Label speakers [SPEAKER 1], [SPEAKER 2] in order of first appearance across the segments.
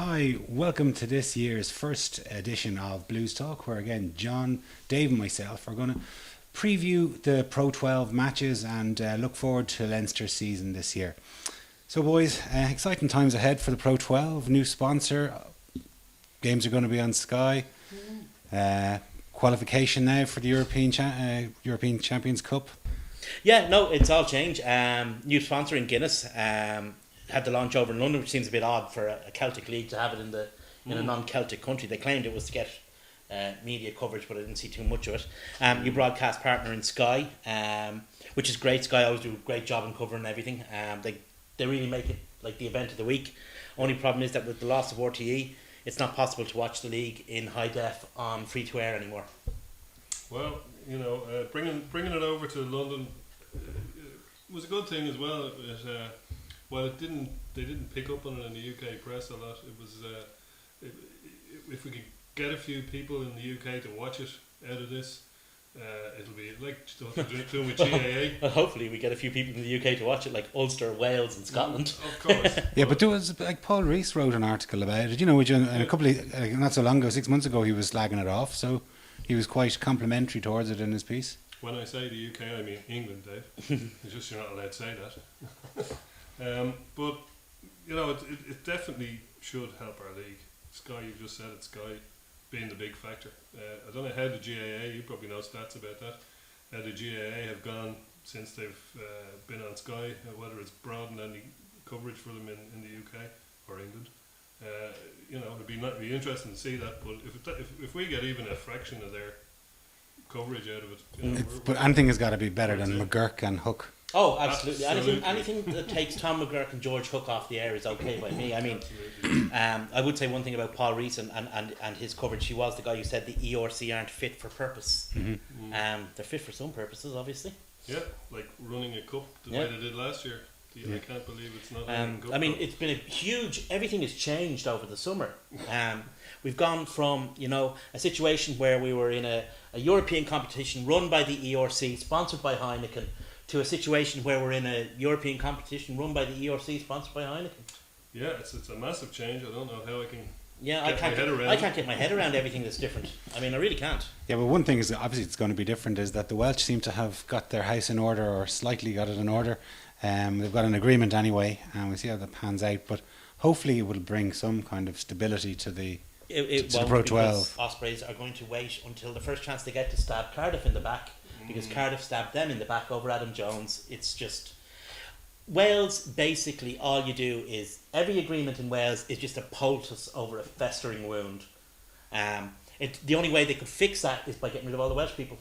[SPEAKER 1] Hi, welcome to this year's first edition of Blues Talk, where again, John, Dave, and myself are going to preview the Pro 12 matches and look forward to Leinster's season this year. So, boys, exciting times ahead for the Pro 12. New sponsor, games are going to be on Sky. Qualification now for the European Champions Cup.
[SPEAKER 2] Yeah, no, it's all changed. New sponsor in Guinness. Had the launch over in London, which seems a bit odd for a Celtic league to have it in a non-Celtic country. They claimed it was to get media coverage, but I didn't see too much of it. Your broadcast partner in Sky, which is great. Sky always do a great job in covering everything. They really make it like the event of the week. Only problem is that with the loss of RTE, it's not possible to watch the league in high def on free to air anymore.
[SPEAKER 3] Well, bringing it over to London was a good thing as well. Well, they didn't pick up on it in the UK press a lot. It was if we could get a few people in the UK to watch it out of this, it'll be like doing with GAA.
[SPEAKER 2] Well, hopefully we get a few people in the UK to watch it, like Ulster, Wales, and Scotland.
[SPEAKER 3] Of course.
[SPEAKER 1] Yeah, but there was like Paul Rees wrote an article about it. A couple of not so long ago, 6 months ago, he was slagging it off. So he was quite complimentary towards it in his piece.
[SPEAKER 3] When I say the UK, I mean England, Dave. It's just you're not allowed to say that. But it definitely should help our league. Sky, you've just said it. Sky being the big factor. I don't know how the GAA. You probably know stats about that. How the GAA have gone since they've been on Sky. Whether it's broadened any coverage for them in the UK or England. It'd be interesting to see that. But if we get even a fraction of their coverage out of it,
[SPEAKER 1] but anything has got to be better than McGurk and Hook.
[SPEAKER 2] Oh, absolutely. Anything that takes Tom McGurk and George Hook off the air is okay by me. I mean, I would say one thing about Paul Rees and his coverage. He was the guy who said the ERC aren't fit for purpose.
[SPEAKER 1] Mm-hmm.
[SPEAKER 2] They're fit for some purposes, obviously.
[SPEAKER 3] Yeah, like running a cup the way they did last year. I can't believe it's not.
[SPEAKER 2] I mean, it's been a huge. Everything has changed over the summer. We've gone from a situation where we were in a European competition run by the ERC, sponsored by Heineken, to a situation where we're in a European competition run by the ERC, sponsored by Heineken.
[SPEAKER 3] Yeah, it's a massive change. I don't know how I can.
[SPEAKER 2] I can't get my head around everything that's different. I mean, I really can't.
[SPEAKER 1] Yeah, but one thing is obviously it's going to be different is that the Welsh seem to have got their house in order or slightly got it in order. They've got an agreement anyway, and we'll see how that pans out. But hopefully, it will bring some kind of stability to the Pro 12.
[SPEAKER 2] Ospreys are going to wait until the first chance they get to stab Cardiff in the back, because Cardiff stabbed them in the back over Adam Jones. It's just Wales. Basically, all you do is every agreement in Wales is just a poultice over a festering wound. The only way they could fix that is by getting rid of all the Welsh people.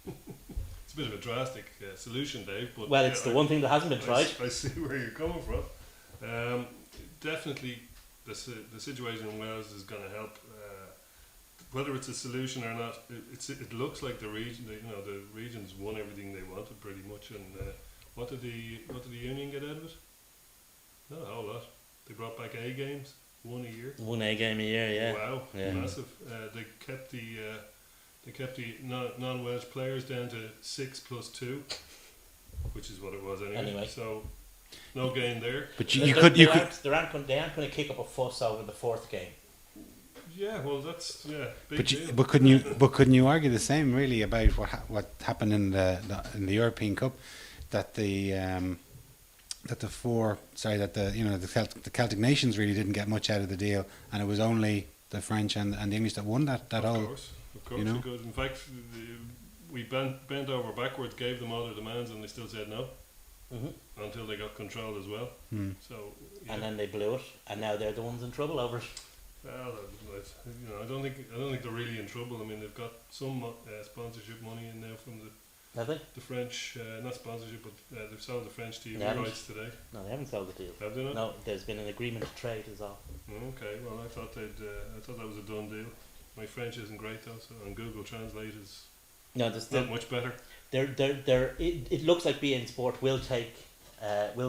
[SPEAKER 3] It's a bit of a drastic solution, Dave. But
[SPEAKER 2] it's the one thing that hasn't been tried.
[SPEAKER 3] I see where you're coming from. Definitely, the situation in Wales is going to help. Whether it's a solution or not, it looks like the regions won everything they wanted pretty much. And what did the union get out of it? Not a whole lot. They brought back A games, one a year.
[SPEAKER 2] One A game a year, yeah.
[SPEAKER 3] Wow,
[SPEAKER 2] yeah.
[SPEAKER 3] Massive. They kept the non-Welsh players down to 6 plus 2, which is what it was anyway. So no gain there.
[SPEAKER 1] But
[SPEAKER 2] they aren't going to kick up a fuss over the fourth game.
[SPEAKER 3] Yeah, well, that's big deal.
[SPEAKER 1] But couldn't you argue the same really about what happened in the European Cup, that the Celtic nations really didn't get much out of the deal, and it was only the French and the English that won that
[SPEAKER 3] Of
[SPEAKER 1] whole.
[SPEAKER 3] course, we could. In fact, we bent over backwards, gave them all their demands, and they still said no.
[SPEAKER 2] Mm-hmm.
[SPEAKER 3] Until they got control as well. So
[SPEAKER 2] and then they blew it, and now they're the ones in trouble over it.
[SPEAKER 3] Well, I don't think they're really in trouble. I mean, they've got some sponsorship money in now from
[SPEAKER 2] Have they?
[SPEAKER 3] the French, not sponsorship, but they've sold the French TV rights today.
[SPEAKER 2] No, they haven't sold the deal.
[SPEAKER 3] Have they not?
[SPEAKER 2] No, there's been an agreement to trade is all.
[SPEAKER 3] Okay, well, I thought that was a done deal. My French isn't great though, so on Google Translate is not much better.
[SPEAKER 2] It looks like beIN Sport will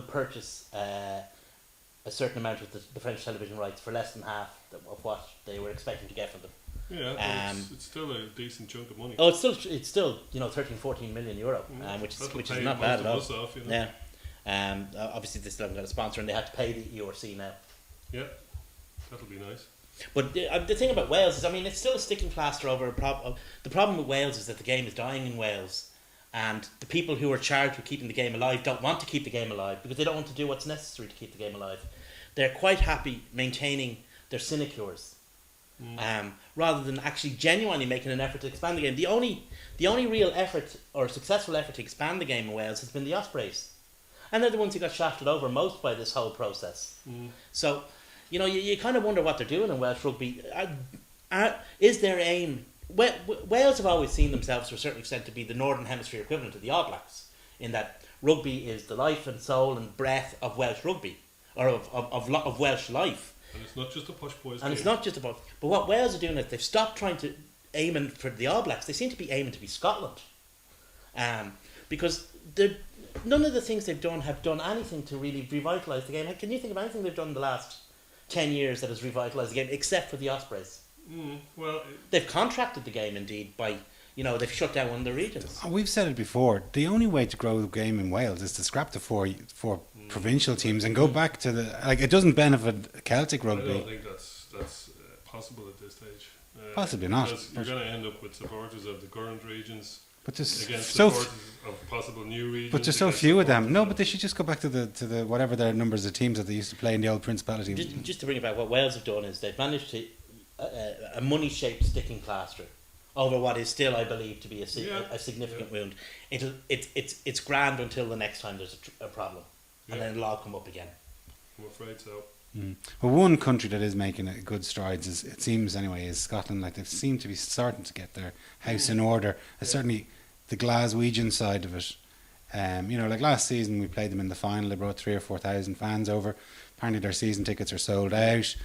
[SPEAKER 2] purchase a certain amount of the French television rights for less than half of what they were expecting to get from them.
[SPEAKER 3] Yeah, it's still a decent chunk of money.
[SPEAKER 2] Oh, it's still 13-14 million euro, which is not bad at all.
[SPEAKER 3] Off,
[SPEAKER 2] Yeah. Obviously they still haven't got a sponsor, and they have to pay the ERC now.
[SPEAKER 3] Yeah. That'll be nice.
[SPEAKER 2] But the thing about Wales is, I mean, it's still a sticking plaster over a problem. The problem with Wales is that the game is dying in Wales, and the people who are charged with keeping the game alive don't want to keep the game alive because they don't want to do what's necessary to keep the game alive. They're quite happy maintaining their sinecures, rather than actually genuinely making an effort to expand the game. The only real effort or successful effort to expand the game in Wales has been the Ospreys, and they're the ones who got shafted over most by this whole process. So, you know, you kind of wonder what they're doing in Welsh rugby. Is their aim... Wales have always seen themselves to a certain extent to be the Northern Hemisphere equivalent of the All Blacks, in that rugby is the life and soul and breath of Welsh rugby, or of Welsh life.
[SPEAKER 3] And it's not just a push boys
[SPEAKER 2] And
[SPEAKER 3] game.
[SPEAKER 2] it's not just about... But what Wales are doing is they've stopped trying to aiming for the All Blacks. They seem to be aiming to be Scotland. Because none of the things they've done have done anything to really revitalise the game. Can you think of anything they've done in the last 10 years that has revitalised the game, except for the Ospreys?
[SPEAKER 3] Well,
[SPEAKER 2] They've contracted the game, indeed, by... You know, they've shut down one of the regions.
[SPEAKER 1] We've said it before. The only way to grow the game in Wales is to scrap the four provincial teams and go back to the... Like, it doesn't benefit Celtic
[SPEAKER 3] I
[SPEAKER 1] rugby.
[SPEAKER 3] don't think that's possible at this stage.
[SPEAKER 1] Possibly not.
[SPEAKER 3] Because you're going to end up with supporters of the current regions
[SPEAKER 1] But there's
[SPEAKER 3] against
[SPEAKER 1] so
[SPEAKER 3] supporters of possible new regions.
[SPEAKER 1] but there's so
[SPEAKER 3] against
[SPEAKER 1] few of them.
[SPEAKER 3] supporters
[SPEAKER 1] No,
[SPEAKER 3] of-
[SPEAKER 1] but they should just go back to the whatever their numbers of teams that they used to play in the old Principality.
[SPEAKER 2] Just to bring it back, what Wales have done is they've managed to... a money-shaped sticking plaster over what is still, I believe, to be a significant wound. It's grand until the next time there's a problem, and then it'll all come up again.
[SPEAKER 3] I'm afraid so.
[SPEAKER 1] Well, one country that is making good strides, is, it seems anyway, is Scotland. Like, they seem to be starting to get their house in order. Certainly the Glaswegian side of it. You know, like last season we played them in the final. They brought 3,000 or 4,000 fans over. Apparently their season tickets are sold out.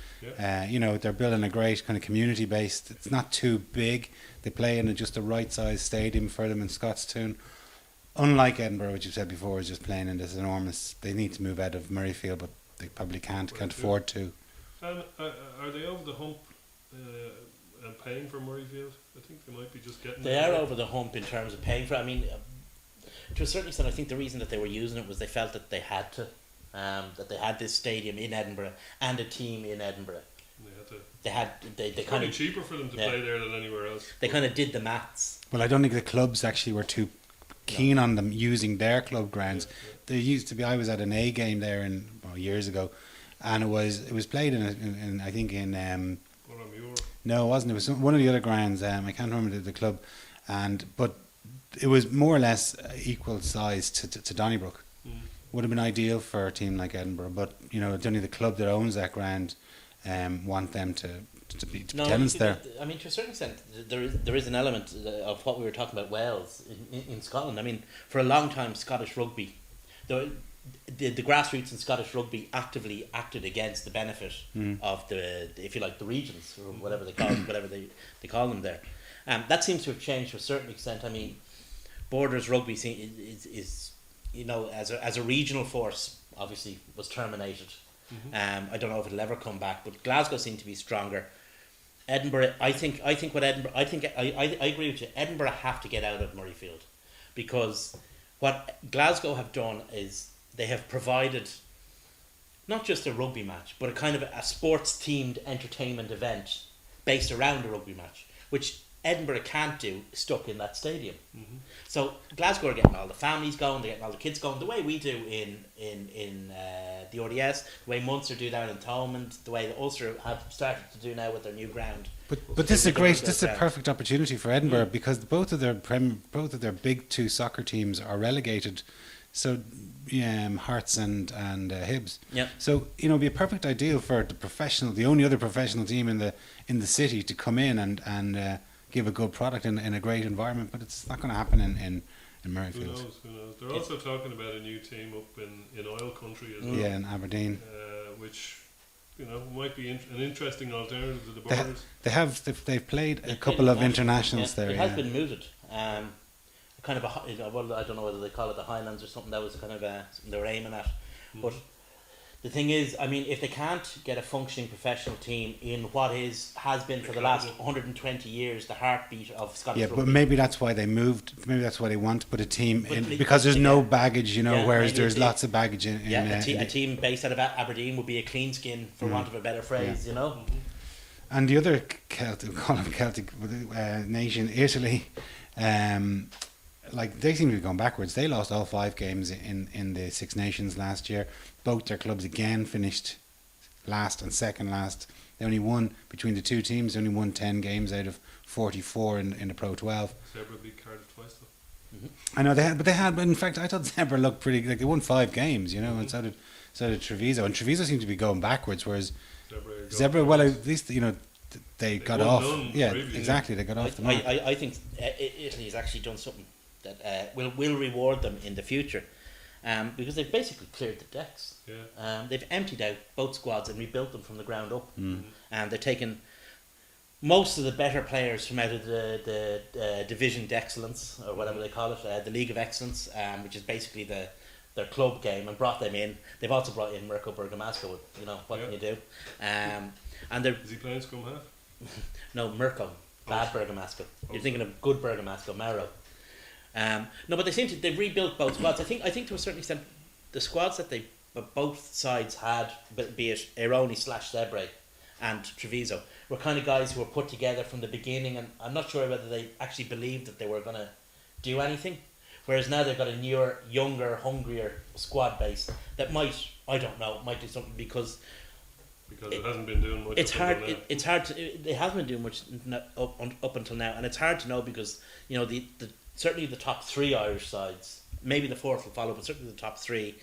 [SPEAKER 1] You know, they're building a great kind of community base. It's not too big. They play in just the right size stadium for them in Scottstown. Unlike Edinburgh, which you've said before, is just playing in this enormous... They need to move out of Murrayfield, but they probably can't afford to.
[SPEAKER 3] And are they over the hump and paying for Murrayfield? I think they might be just getting...
[SPEAKER 2] They are over the hump in terms of paying for it. I mean, to a certain extent, I think the reason that they were using it was they felt that they had to. That they had this stadium in Edinburgh and a team in Edinburgh. They
[SPEAKER 3] It's
[SPEAKER 2] kind
[SPEAKER 3] probably
[SPEAKER 2] of
[SPEAKER 3] cheaper for them to play there than anywhere else.
[SPEAKER 2] they kind of did the maths.
[SPEAKER 1] Well, I don't think the clubs actually were too keen on them using their club grounds. There used to be... I was at an A game there years ago, and it was played in I think in... no, it wasn't. It was one of the other grounds. I can't remember the club, but it was more or less equal size to Donnybrook. Would have been ideal for a team like Edinburgh, but you know, it's only the club that owns that ground want them to be tenants there.
[SPEAKER 2] I mean, to a certain extent, there is an element of what we were talking about Wales in Scotland. I mean, for a long time, Scottish rugby, the grassroots in Scottish rugby actively acted against the benefit of the, if you like, the regions or whatever they call them there. That seems to have changed to a certain extent. I mean, Borders rugby is you know, as a regional force, obviously was terminated. I don't know if it'll ever come back, but Glasgow seemed to be stronger. Edinburgh, I agree with you. Edinburgh have to get out of Murrayfield, because what Glasgow have done is they have provided not just a rugby match, but a kind of a sports themed entertainment event based around a rugby match, which Edinburgh can't do stuck in that stadium. So Glasgow are getting all the families going, they're getting all the kids going, the way we do in the ODS, the way Munster do down in Thomond, the way the Ulster have started to do now with their new ground.
[SPEAKER 1] But this is a perfect opportunity for Edinburgh, because both of their big two soccer teams are relegated. So Hearts and Hibs.
[SPEAKER 2] Yep.
[SPEAKER 1] So you know, it'd be a perfect ideal for the only other professional team in the city to come in and give a good product in a great environment, but it's not going to happen in Murrayfield.
[SPEAKER 3] Who knows? They're also talking about a new team up in oil country as well.
[SPEAKER 1] Yeah, in Aberdeen.
[SPEAKER 3] Which, you know, might be an interesting alternative to the Borders.
[SPEAKER 1] They've played a couple of internationals there.
[SPEAKER 2] It has been mooted. Kind of I don't know whether they call it the Highlands or something. That was kind of something they were aiming at, but The thing is, I mean, if they can't get a functioning professional team in what has been for the last 120 years the heartbeat of Scottish
[SPEAKER 1] Yeah,
[SPEAKER 2] rugby.
[SPEAKER 1] but maybe that's why they moved. Maybe that's why they want to put a team in,
[SPEAKER 2] But
[SPEAKER 1] because there's
[SPEAKER 2] yeah.
[SPEAKER 1] no baggage,
[SPEAKER 2] Yeah,
[SPEAKER 1] whereas
[SPEAKER 2] maybe
[SPEAKER 1] there's
[SPEAKER 2] it-
[SPEAKER 1] lots of baggage in.
[SPEAKER 2] A team based out of Aberdeen would be a clean skin, for want of a better phrase,
[SPEAKER 1] And the other Celtic nation, Italy, like they seem to be going backwards. They lost all 5 games in the Six Nations last year. Both their clubs again finished last and second last. They only won, between the two teams, they only won 10 games out of 44 in the Pro 12.
[SPEAKER 3] Zebra beat Cardiff twice though.
[SPEAKER 1] I know but in fact I thought Zebra looked pretty, like they won 5 games, and so did Treviso. And Treviso seemed to be going backwards, whereas Zebra, well, at least they got
[SPEAKER 3] won
[SPEAKER 1] off.
[SPEAKER 3] none
[SPEAKER 1] Yeah,
[SPEAKER 3] previously.
[SPEAKER 1] exactly. They got off the mark.
[SPEAKER 2] I think Italy has actually done something that will reward them in the future, because they've basically cleared the decks.
[SPEAKER 3] Yeah.
[SPEAKER 2] They've emptied out both squads and rebuilt them from the ground up, and they've taken most of the better players from out of the Division d'Excellence, or whatever they call it, the League of Excellence, which is basically their club game, and brought them in. They've also brought in Mirko Bergamasco. What can you do? And they're
[SPEAKER 3] Is he playing scrum half?
[SPEAKER 2] no Mirko, bad Bergamasco. You're thinking of good Bergamasco, Maro. No, but they've rebuilt both squads. I think to a certain extent, the squads that both sides had, be it Aironi / Zebre and Treviso, were kind of guys who were put together from the beginning, and I'm not sure whether they actually believed that they were going to do anything. Whereas now they've got a newer, younger, hungrier squad base that might do something, because
[SPEAKER 3] It hasn't been doing much.
[SPEAKER 2] it's
[SPEAKER 3] up
[SPEAKER 2] hard.
[SPEAKER 3] until now.
[SPEAKER 2] It's hard to. It hasn't been doing much up until now, and it's hard to know because the certainly the top 3 Irish sides, maybe the 4th will follow, but certainly the top 3,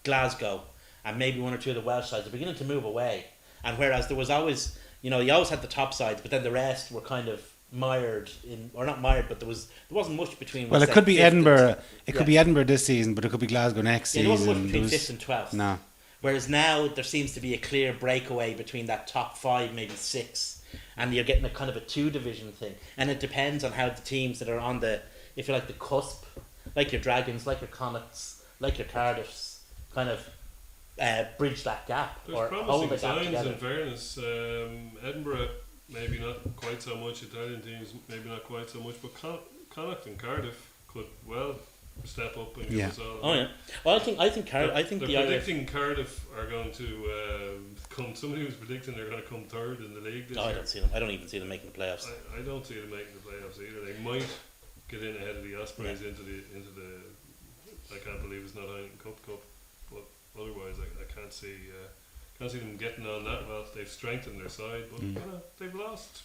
[SPEAKER 2] Glasgow, and maybe 1 or 2 of the Welsh sides are beginning to move away. And whereas there was always, you always had the top sides, but then the rest were kind of mired in, or not mired, but there wasn't much between.
[SPEAKER 1] Well, it
[SPEAKER 2] say,
[SPEAKER 1] could be
[SPEAKER 2] 5th
[SPEAKER 1] Edinburgh. It could be Edinburgh this season, but it could be Glasgow next
[SPEAKER 2] Yeah, there wasn't
[SPEAKER 1] season.
[SPEAKER 2] much between 5th and 12th.
[SPEAKER 1] No.
[SPEAKER 2] Whereas now there seems to be a clear breakaway between that top 5, maybe 6, and you're getting a kind of a 2-division thing. And it depends on how the teams that are on the, if you like, the cusp, like your Dragons, like your Connachts, like your Cardiffs, kind of bridge that gap,
[SPEAKER 3] There's
[SPEAKER 2] or hold
[SPEAKER 3] promising
[SPEAKER 2] the gap
[SPEAKER 3] signs
[SPEAKER 2] together.
[SPEAKER 3] in fairness. Edinburgh, maybe not quite so much. Italian teams, maybe not quite so much. But Connacht and Cardiff could well step up and give us all.
[SPEAKER 2] Oh yeah. Well, I think I think
[SPEAKER 3] they're
[SPEAKER 2] the Irish.
[SPEAKER 3] predicting Cardiff are going to come. Somebody was predicting they're going to come 3rd in the league this
[SPEAKER 2] No, I
[SPEAKER 3] year.
[SPEAKER 2] don't see them. I don't even see them making the playoffs.
[SPEAKER 3] I don't see them making the playoffs either. They might get in ahead of the Ospreys into the. I can't believe it's not Heineken Cup, but otherwise I can't see them getting on that well. They've strengthened their side, but they've lost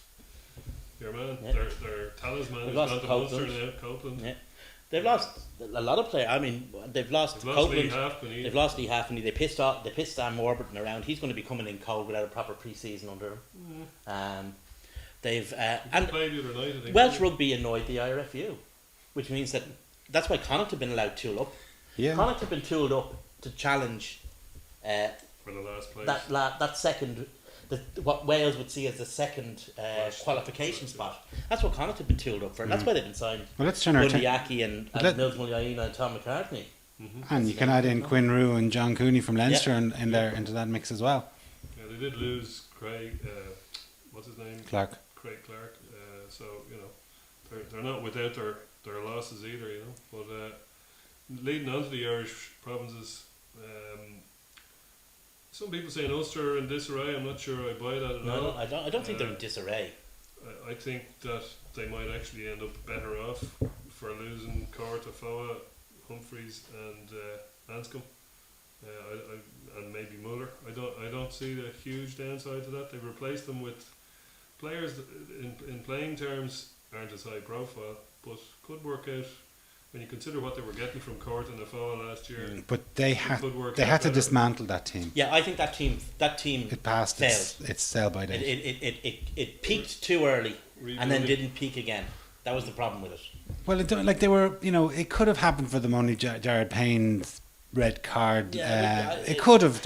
[SPEAKER 3] your man.
[SPEAKER 2] Yeah.
[SPEAKER 3] Their talisman
[SPEAKER 2] They've
[SPEAKER 3] has
[SPEAKER 2] lost
[SPEAKER 3] gone to
[SPEAKER 2] Copeland.
[SPEAKER 3] Munster now. Copeland.
[SPEAKER 2] Yeah. They've lost a lot of players. I mean, they've lost
[SPEAKER 3] They've lost Lee
[SPEAKER 2] Copeland.
[SPEAKER 3] Halfpenny.
[SPEAKER 2] They've lost Lee Halfpenny. They pissed Sam Warburton around. He's going to be coming in cold without a proper pre-season under him. They've and
[SPEAKER 3] played the other night, I think.
[SPEAKER 2] Welsh rugby annoyed the IRFU, which means that's why Connacht have been allowed tool up.
[SPEAKER 1] Yeah.
[SPEAKER 2] Connacht have been tooled up to challenge
[SPEAKER 3] for the last place.
[SPEAKER 2] that second, what Wales would see as the second qualification spot. That's what Connacht have been tooled up for, and that's why they've been signed.
[SPEAKER 1] Well, let's turn our
[SPEAKER 2] Bundy
[SPEAKER 1] attention.
[SPEAKER 2] Aki and
[SPEAKER 1] Let-
[SPEAKER 2] Mills Muliaina and Tom McCartney.
[SPEAKER 1] And you can add in Quinn Rue and John Cooney from Leinster into that mix as well.
[SPEAKER 3] Yeah, they did lose Craig. What's his name?
[SPEAKER 1] Clark.
[SPEAKER 3] Craig Clark. So they're not without their losses either. But leading on to the Irish provinces, some people saying Ulster in disarray. I'm not sure I buy that at
[SPEAKER 2] No,
[SPEAKER 3] all.
[SPEAKER 2] I don't think they're in disarray.
[SPEAKER 3] I think that they might actually end up better off for losing Corta, Foa, Humphreys, and Anscombe, and maybe Muller. I don't see the huge downside to that. They've replaced them with players that in playing terms aren't as high profile, but could work out when you consider what they were getting from Corta and Foa last year.
[SPEAKER 1] But they
[SPEAKER 3] It
[SPEAKER 1] had
[SPEAKER 3] could work
[SPEAKER 1] they
[SPEAKER 3] out
[SPEAKER 1] had to
[SPEAKER 3] better.
[SPEAKER 1] dismantle that team.
[SPEAKER 2] Yeah, I think that team
[SPEAKER 1] It passed its sell by date.
[SPEAKER 2] it peaked too early and then
[SPEAKER 3] Rebuilding.
[SPEAKER 2] didn't peak again. That was the problem with it.
[SPEAKER 1] Well, like they were, it could have happened for them only Jared Payne's red card. It could have.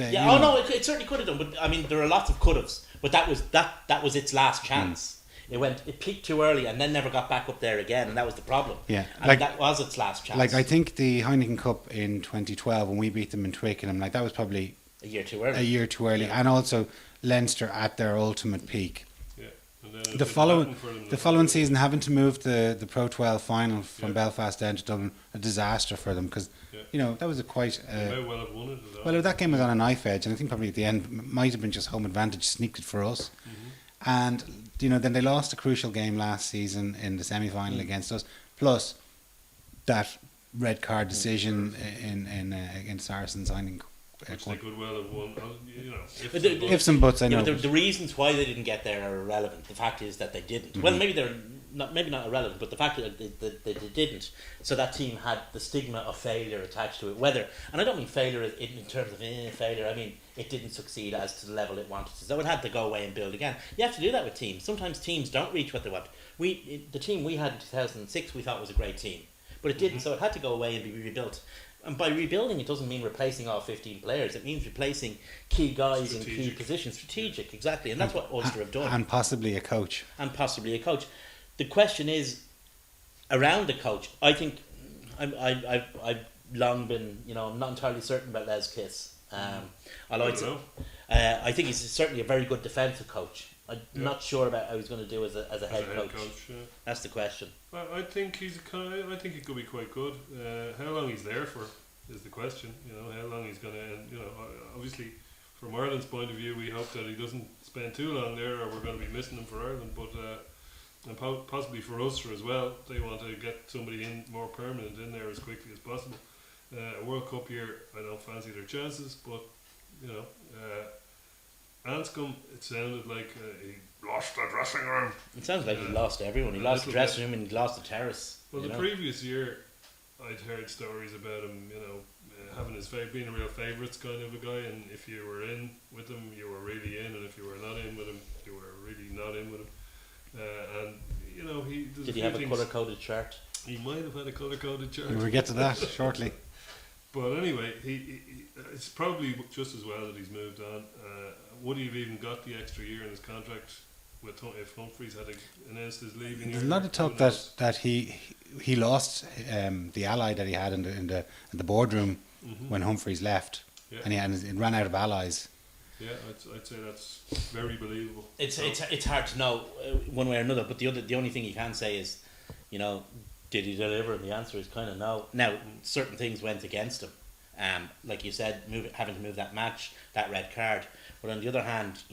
[SPEAKER 2] It certainly could have done. But I mean, there are lots of could haves. But that was its last chance. It peaked too early and then never got back up there again, and that was the problem.
[SPEAKER 1] Yeah,
[SPEAKER 2] and that was its last chance.
[SPEAKER 1] Like I think the Heineken Cup in 2012 when we beat them in Twickenham, like that was probably
[SPEAKER 2] a year too early.
[SPEAKER 1] a year too early,
[SPEAKER 2] Yeah.
[SPEAKER 1] and also Leinster at their ultimate peak.
[SPEAKER 3] Yeah. And then it
[SPEAKER 1] The
[SPEAKER 3] didn't
[SPEAKER 1] following
[SPEAKER 3] happen for them.
[SPEAKER 1] the following season, having to move the Pro 12 final from
[SPEAKER 3] Yeah.
[SPEAKER 1] Belfast down to Dublin, a disaster for them because
[SPEAKER 3] Yeah.
[SPEAKER 1] that was a quite.
[SPEAKER 3] They may well have won it as well.
[SPEAKER 1] Well, that game was on a knife edge, and I think probably at the end might have been just home advantage sneaked it for us.
[SPEAKER 3] Mm-hmm.
[SPEAKER 1] And then they lost a crucial game last season in the semi-final against us. Plus that red card decision in against Saracen signing.
[SPEAKER 3] Which they could well have won.
[SPEAKER 2] But the-
[SPEAKER 1] Ifs and buts, I
[SPEAKER 2] Yeah,
[SPEAKER 1] know.
[SPEAKER 2] but the reasons why they didn't get there are irrelevant. The fact is that they didn't. Well, maybe they're maybe not irrelevant, but the fact that they didn't. So that team had the stigma of failure attached to it. And I don't mean failure in terms of failure. I mean it didn't succeed as to the level it wanted to. So it had to go away and build again. You have to do that with teams. Sometimes teams don't reach what they want. The team we had in 2006 we thought was a great team, but it didn't. So it had to go away and be rebuilt. And by rebuilding, it doesn't mean replacing all 15 players. It means replacing key guys in key
[SPEAKER 3] Strategic.
[SPEAKER 2] positions. Strategic, exactly. And that's what Ulster have done.
[SPEAKER 1] And possibly a coach.
[SPEAKER 2] And possibly a coach. The question is, around the coach, I think I've long been, I'm not entirely certain about Les Kiss.
[SPEAKER 3] I don't know.
[SPEAKER 2] I think he's certainly a very good defensive coach. I'm
[SPEAKER 3] Yeah.
[SPEAKER 2] not sure about how he's going to do as a head coach.
[SPEAKER 3] Yeah.
[SPEAKER 2] That's the question.
[SPEAKER 3] I think I think he could be quite good. How long he's there for is the question. How long he's going to. And obviously, from Ireland's point of view, we hope that he doesn't spend too long there, or we're going to be missing him for Ireland. But and possibly for Ulster as well, they want to get somebody in more permanent in there as quickly as possible. A World Cup year, I don't fancy their chances, but Anscombe, it sounded like he lost the dressing room.
[SPEAKER 2] It sounds like he lost everyone. He
[SPEAKER 3] a
[SPEAKER 2] lost the
[SPEAKER 3] little
[SPEAKER 2] dressing room and he lost the terrace.
[SPEAKER 3] Well, the previous year, I'd heard stories about him, having being a real favourites kind of a guy, and if you were in with him, you were really in, and if you were not in with him, you were really not in with him.
[SPEAKER 2] Did he have a colour-coded shirt?
[SPEAKER 3] He might have had a colour-coded shirt.
[SPEAKER 1] We'll get to that shortly.
[SPEAKER 3] But anyway, he it's probably just as well that he's moved on. Would he have even got the extra year in his contract if Humphreys had announced his leaving?
[SPEAKER 1] There's a lot of talk that he lost the ally that he had in the boardroom when Humphreys left,
[SPEAKER 3] Yeah.
[SPEAKER 1] and he ran out of allies.
[SPEAKER 3] Yeah, I'd say that's very believable.
[SPEAKER 2] It's hard to know one way or another. But the only thing you can say is, did he deliver? And the answer is kind of no. Now certain things went against him. Like you said, having to move that match, that red card. But on the other hand,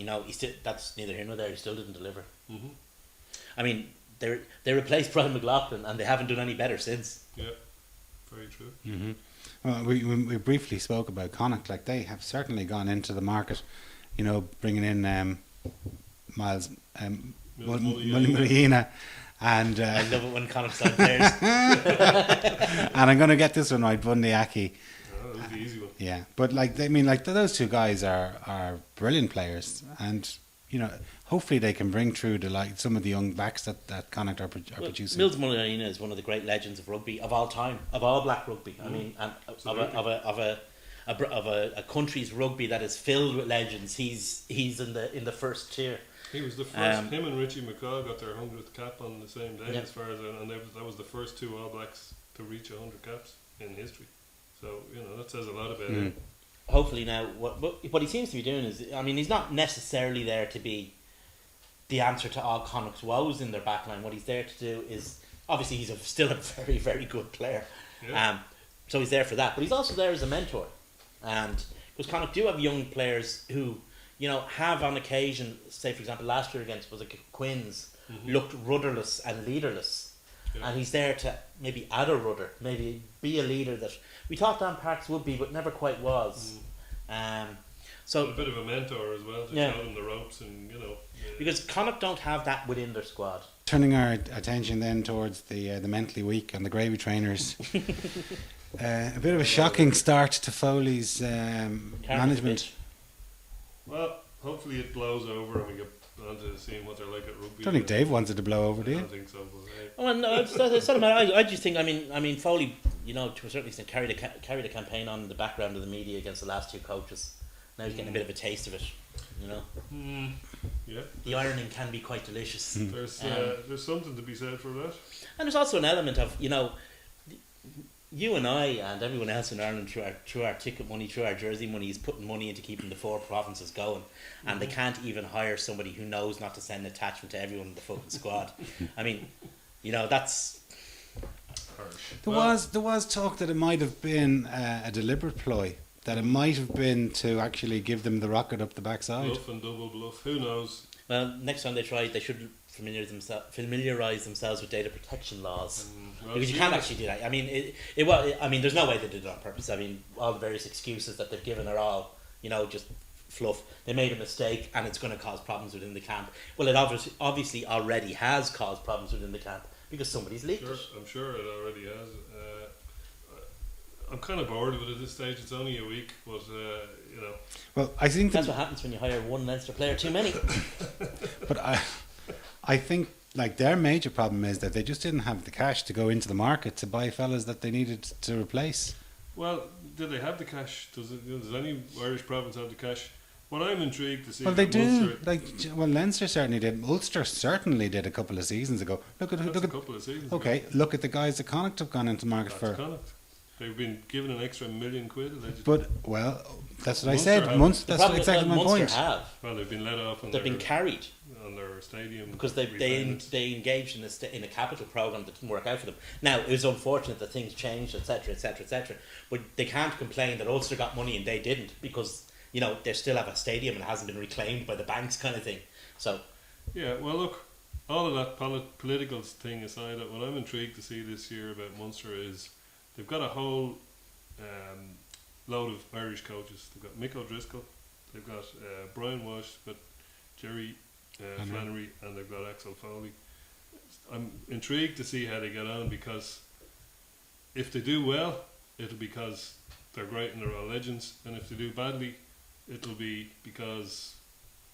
[SPEAKER 2] that's neither here nor there. He still didn't deliver.
[SPEAKER 3] Mm-hmm.
[SPEAKER 2] I mean, they replaced Brian McLaughlin, and they haven't done any better since.
[SPEAKER 3] Yeah, very true.
[SPEAKER 1] Mm-hmm. Well, we briefly spoke about Connacht. Like they have certainly gone into the market, bringing in Miles Mullyina, and
[SPEAKER 2] I love it when Connacht sign players.
[SPEAKER 1] and I'm going to get this one right, Bundy Aki.
[SPEAKER 3] That was the easy one.
[SPEAKER 1] Yeah, but those two guys are brilliant players, and hopefully they can bring through some of the young backs that Connacht are producing.
[SPEAKER 2] Mills Mullyina is one of the great legends of rugby of all time, of all black rugby. I mean, and of a country's rugby that is filled with legends. He's in the first tier.
[SPEAKER 3] He was the first. Him and Richie McCaw got their 100th cap on the same day,
[SPEAKER 2] Yeah.
[SPEAKER 3] as far as that was the first two All Blacks to reach 100 caps in history. So that says a lot about him.
[SPEAKER 2] Hopefully now, what he seems to be doing is, I mean, he's not necessarily there to be the answer to all Connacht's woes in their backline. What he's there to do is, obviously he's still a very, very good player.
[SPEAKER 3] Yeah.
[SPEAKER 2] So he's there for that. But he's also there as a mentor. And because Connacht do have young players who, have on occasion, say for example last year against Quins, looked rudderless and leaderless. Yeah. And he's there to maybe add a rudder, maybe be a leader that we thought Dan Parks would be, but never quite was. So
[SPEAKER 3] a bit of a mentor as well to show them the ropes, and
[SPEAKER 2] because Connacht don't have that within their squad.
[SPEAKER 1] Turning our attention then towards the mentally weak and the gravy trainers. A bit of a shocking start to Foley's management.
[SPEAKER 3] Well, hopefully it blows over and we get on to seeing what they're like at rugby.
[SPEAKER 1] I don't think Dave wants it to blow over, do
[SPEAKER 3] I
[SPEAKER 1] you?
[SPEAKER 3] don't think so. But, hey.
[SPEAKER 2] Oh no, it's not a matter. I just think. I mean, Foley, to a certain extent, carried a campaign on in the background of the media against the last two coaches. Now he's getting a bit of a taste of it.
[SPEAKER 3] Yeah.
[SPEAKER 2] The ironing can be quite delicious.
[SPEAKER 3] There's something to be said for that.
[SPEAKER 2] And there's also an element of you and I and everyone else in Ireland through our ticket money, through our jersey money, is putting money into keeping the 4 provinces going, and they can't even hire somebody who knows not to send an attachment to everyone in the fucking squad. I mean, that's
[SPEAKER 3] Harsh.
[SPEAKER 1] There was talk that it might have been a deliberate ploy, that it might have been to actually give them the rocket up the backside.
[SPEAKER 3] Bluff and double bluff. Who knows?
[SPEAKER 2] well. Next time they try, they should familiarize themselves with data protection laws.
[SPEAKER 3] Well,
[SPEAKER 2] Because you can't actually do that. I mean, I mean, there's no way they did it on purpose. I mean, all the various excuses that they've given are all, just fluff. They made a mistake, and it's going to cause problems within the camp. Well, it obviously already has caused problems within the camp because somebody's leaked it.
[SPEAKER 3] I'm sure it already has. I'm kind of bored with it at this stage. It's only a week, but
[SPEAKER 1] Well, I think
[SPEAKER 2] That's what happens when you hire one Leinster player too many.
[SPEAKER 1] but I think like their major problem is that they just didn't have the cash to go into the market to buy fellas that they needed to replace.
[SPEAKER 3] well, do they have the cash? Does any Irish province have the cash? What I'm intrigued to see.
[SPEAKER 1] Well, they
[SPEAKER 3] from
[SPEAKER 1] do.
[SPEAKER 3] Munster,
[SPEAKER 1] Leinster certainly did. Ulster certainly did a couple of seasons ago.
[SPEAKER 3] that's a couple of seasons.
[SPEAKER 1] Okay, look at the guys that Connacht have gone into market
[SPEAKER 3] That's
[SPEAKER 1] for.
[SPEAKER 3] Connacht. They've been given an extra £1 million allegedly.
[SPEAKER 1] But that's what I
[SPEAKER 3] Munster
[SPEAKER 1] said.
[SPEAKER 3] have.
[SPEAKER 1] Munster,
[SPEAKER 2] The
[SPEAKER 1] that's
[SPEAKER 2] problem is
[SPEAKER 1] exactly
[SPEAKER 2] that
[SPEAKER 1] my
[SPEAKER 2] Munster
[SPEAKER 1] point.
[SPEAKER 2] have.
[SPEAKER 3] Well, they've been let off on
[SPEAKER 2] They've
[SPEAKER 3] their,
[SPEAKER 2] been carried
[SPEAKER 3] on their stadium
[SPEAKER 2] because they
[SPEAKER 3] repayments.
[SPEAKER 2] engaged in a capital program that didn't work out for them. Now it was unfortunate that things changed, etc., etc., etc. But they can't complain that Ulster got money and they didn't because they still have a stadium and it hasn't been reclaimed by the banks, kind of thing. So
[SPEAKER 3] Yeah, well, look, all of that political thing aside, what I'm intrigued to see this year about Munster is they've got a whole load of Irish coaches. They've got Mick O'Driscoll, they've got Brian Walsh, they've got Jerry Flannery, and they've got Axel Foley. I'm intrigued to see how they get on because if they do well, it'll be because they're great and they're all legends, and if they do badly, it'll be because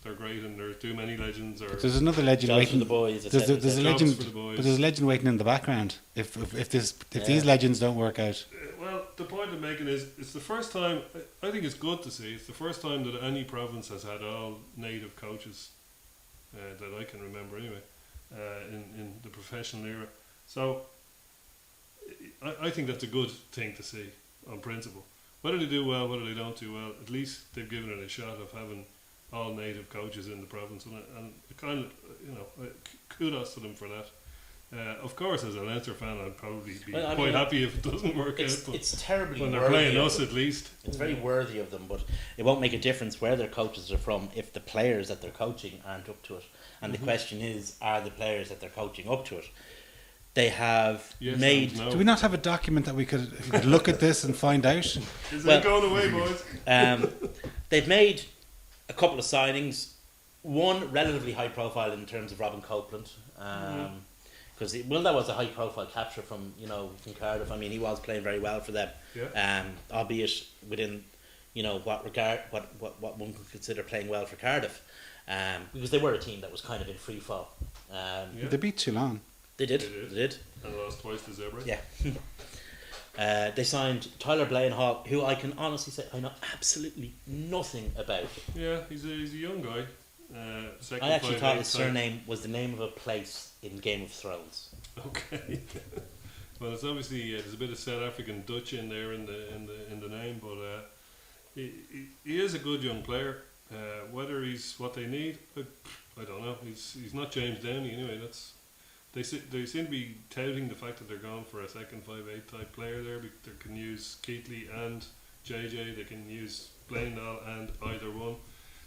[SPEAKER 3] they're great and there's too many legends. Or
[SPEAKER 1] There's another legend
[SPEAKER 2] jobs for
[SPEAKER 1] waiting.
[SPEAKER 2] the boys,
[SPEAKER 1] There's,
[SPEAKER 2] etc.
[SPEAKER 1] there's a
[SPEAKER 3] Jobs
[SPEAKER 1] legend,
[SPEAKER 3] for the boys.
[SPEAKER 1] but there's a legend waiting in the background. If these legends don't work out,
[SPEAKER 3] Well, the point I'm making is it's the first time. I think it's good to see. It's the first time that any province has had all native coaches that I can remember anyway in the professional era. So I think that's a good thing to see on principle. Whether they do well, whether they don't do well, at least they've given it a shot of having all native coaches in the province, and kind of kudos to them for that. Of course, as a Leinster fan, I'd probably be quite happy if it doesn't work out. But
[SPEAKER 2] It's terribly
[SPEAKER 3] when they're
[SPEAKER 2] worthy
[SPEAKER 3] playing
[SPEAKER 2] of
[SPEAKER 3] us,
[SPEAKER 2] them.
[SPEAKER 3] at least.
[SPEAKER 2] It's very worthy of them, but it won't make a difference where their coaches are from if the players that they're coaching aren't up to it. And the question is, are the players that they're coaching up to it? They have
[SPEAKER 3] Yes
[SPEAKER 2] made.
[SPEAKER 3] and no.
[SPEAKER 1] do we not have a document that we could look at this and find out?
[SPEAKER 3] Is
[SPEAKER 2] Well-
[SPEAKER 3] it going away, boys?
[SPEAKER 2] They've made a couple of signings. One relatively high profile in terms of Robin Copeland, because that was a high profile capture from Cardiff. I mean, he was playing very well for them,
[SPEAKER 3] Yeah.
[SPEAKER 2] albeit within what one could consider playing well for Cardiff, because they were a team that was kind of in free fall.
[SPEAKER 3] Yeah.
[SPEAKER 1] They beat Toulon.
[SPEAKER 2] They did.
[SPEAKER 3] They
[SPEAKER 2] They did.
[SPEAKER 3] And lost twice to Zebra.
[SPEAKER 2] Yeah. They signed Tyler Blaine-Hall, who I can honestly say I know absolutely nothing about.
[SPEAKER 3] Yeah, he's a young guy. Second
[SPEAKER 2] I actually
[SPEAKER 3] 5'8"
[SPEAKER 2] thought his
[SPEAKER 3] type.
[SPEAKER 2] surname was the name of a place in Game of Thrones.
[SPEAKER 3] Okay. Well, it's obviously there's a bit of South African Dutch in there in the name, but he is a good young player. Whether he's what they need, I don't know. He's not James Downey anyway. They seem to be touting the fact that they're going for a second 5'8" type player there. They can use Keatley and JJ. They can use Blainall and either one.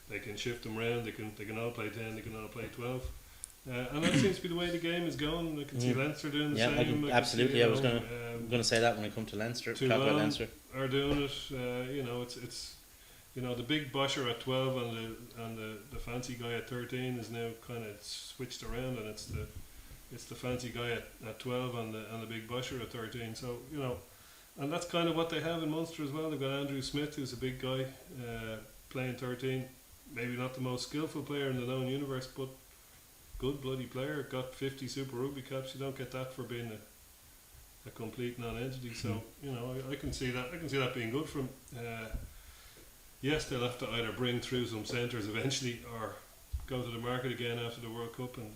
[SPEAKER 3] They can shift them around. They can all play 10. They can all play 12. And that seems to be the way the game is going. I can see Leinster doing the
[SPEAKER 2] Yeah,
[SPEAKER 3] same.
[SPEAKER 2] I can, absolutely. I was going to say that when I come to Leinster. Talk about
[SPEAKER 3] Toulon
[SPEAKER 2] Leinster.
[SPEAKER 3] are doing it. It's the big busher at 12 and the fancy guy at 13 is now kind of switched around, and it's the fancy guy at 12 and the big busher at 13. So and that's kind of what they have in Munster as well. They've got Andrew Smith, who's a big guy, playing 13. Maybe not the most skillful player in the known universe, but good bloody player. Got 50 Super Rugby caps. You don't get that for being a complete non-entity. So I can see that. I can see that being good for him. Yes, they'll have to either bring through some centres eventually, or go to the market again after the World Cup and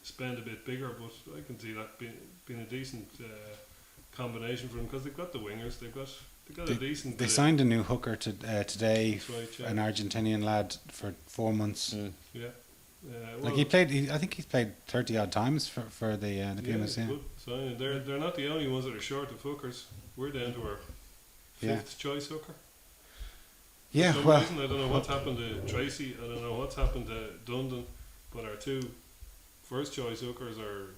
[SPEAKER 3] spend a bit bigger. But I can see that being a decent combination for them because they've got the wingers. They've got a decent.
[SPEAKER 1] They signed a new hooker today,
[SPEAKER 3] That's right, yeah.
[SPEAKER 1] an Argentinian lad for 4 months.
[SPEAKER 3] Yeah.
[SPEAKER 1] Like he played, I think he's played 30 odd times for the Pumas. Yeah.
[SPEAKER 3] Good signing. They're not the only ones that are short of hookers. We're down to our fifth choice hooker.
[SPEAKER 1] Yeah,
[SPEAKER 3] For some
[SPEAKER 1] well,
[SPEAKER 3] reason, I don't know what's happened to Tracy. I don't know what's happened to Dundon, but our two first choice hookers are.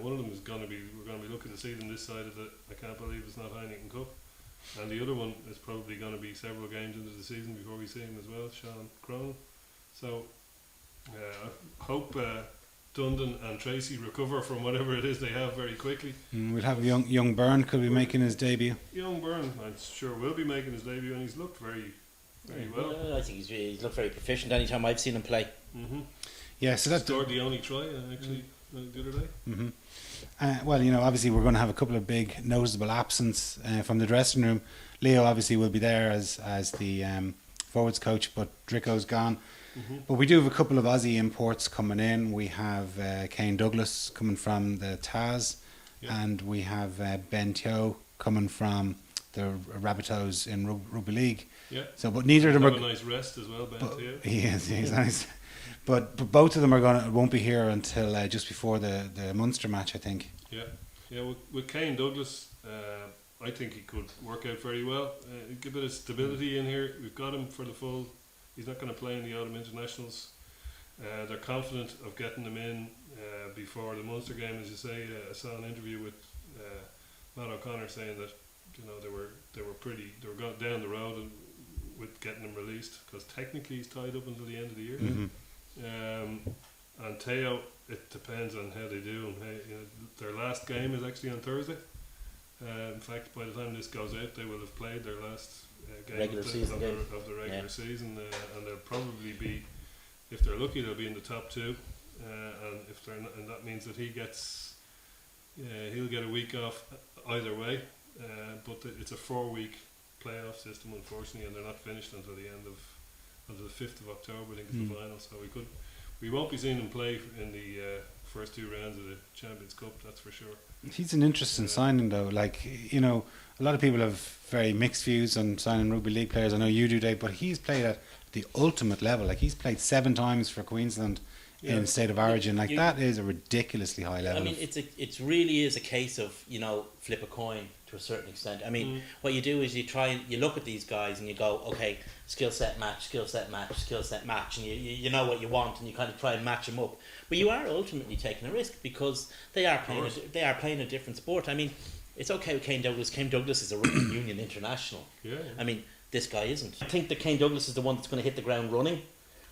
[SPEAKER 3] One of them is going to be. We're going to be looking to see them this side of the. I can't believe it's not Heineken Cup, and the other one is probably going to be several games into the season before we see him as well, Sean Cronin. So, I hope Dundon and Tracy recover from whatever it is they have very quickly.
[SPEAKER 1] We'll have young Byrne could be making his debut.
[SPEAKER 3] Young Byrne, I'm sure, will be making his debut, and he's looked very well.
[SPEAKER 2] I think he's looked very proficient anytime I've seen him play.
[SPEAKER 3] Mm-hmm.
[SPEAKER 1] Yeah, so that's
[SPEAKER 3] scored the only try actually the other day.
[SPEAKER 1] Well, obviously we're going to have a couple of big noticeable absence from the dressing room. Leo obviously will be there as the forwards coach, but Dricko's gone. But we do have a couple of Aussie imports coming in. We have Kane Douglas coming from the Taz, and we have Ben Teo coming from the Rabbitohs in Rugby League.
[SPEAKER 3] Yeah.
[SPEAKER 1] So, but neither of them
[SPEAKER 3] have
[SPEAKER 1] are
[SPEAKER 3] a nice rest as well, Ben Teo.
[SPEAKER 1] He's nice. But both of them won't be here until just before the Munster match, I think.
[SPEAKER 3] Yeah. With Kane Douglas, I think he could work out very well. Give a bit of stability in here. We've got him for the full. He's not going to play in the autumn internationals. They're confident of getting him in before the Munster game, as you say. I saw an interview with Matt O'Connor saying that they were going down the road and with getting him released because technically he's tied up until the end of the year. And Teo, it depends on how they do. Their last game is actually on Thursday. In fact, by the time this goes out, they will have played their last game of the regular season, and they'll probably be, if they're lucky, they'll be in the top two. And if they're not, and that means that he'll get a week off either way. But it's a 4-week playoff system, unfortunately, and they're not finished until the 5th of October. I think is the final. So we won't be seeing him play in the first 2 rounds of the Champions Cup. That's for sure.
[SPEAKER 1] He's an interesting signing, though. A lot of people have very mixed views on signing rugby league players. I know you do, Dave, but he's played at the ultimate level. Like, he's played 7 times for Queensland in State of Origin. Like, that is a ridiculously high level.
[SPEAKER 2] I mean, it really is a case of flip a coin to a certain extent. I mean, what you do is you look at these guys and you go, okay, skill set match, and you know what you want, and you kind of try and match them up. But you are ultimately taking a risk because they are playing a different sport. I mean, it's okay with Kane Douglas. Kane Douglas is a rugby union international.
[SPEAKER 3] Yeah.
[SPEAKER 2] I mean, this guy isn't. I think that Kane Douglas is the one that's going to hit the ground running.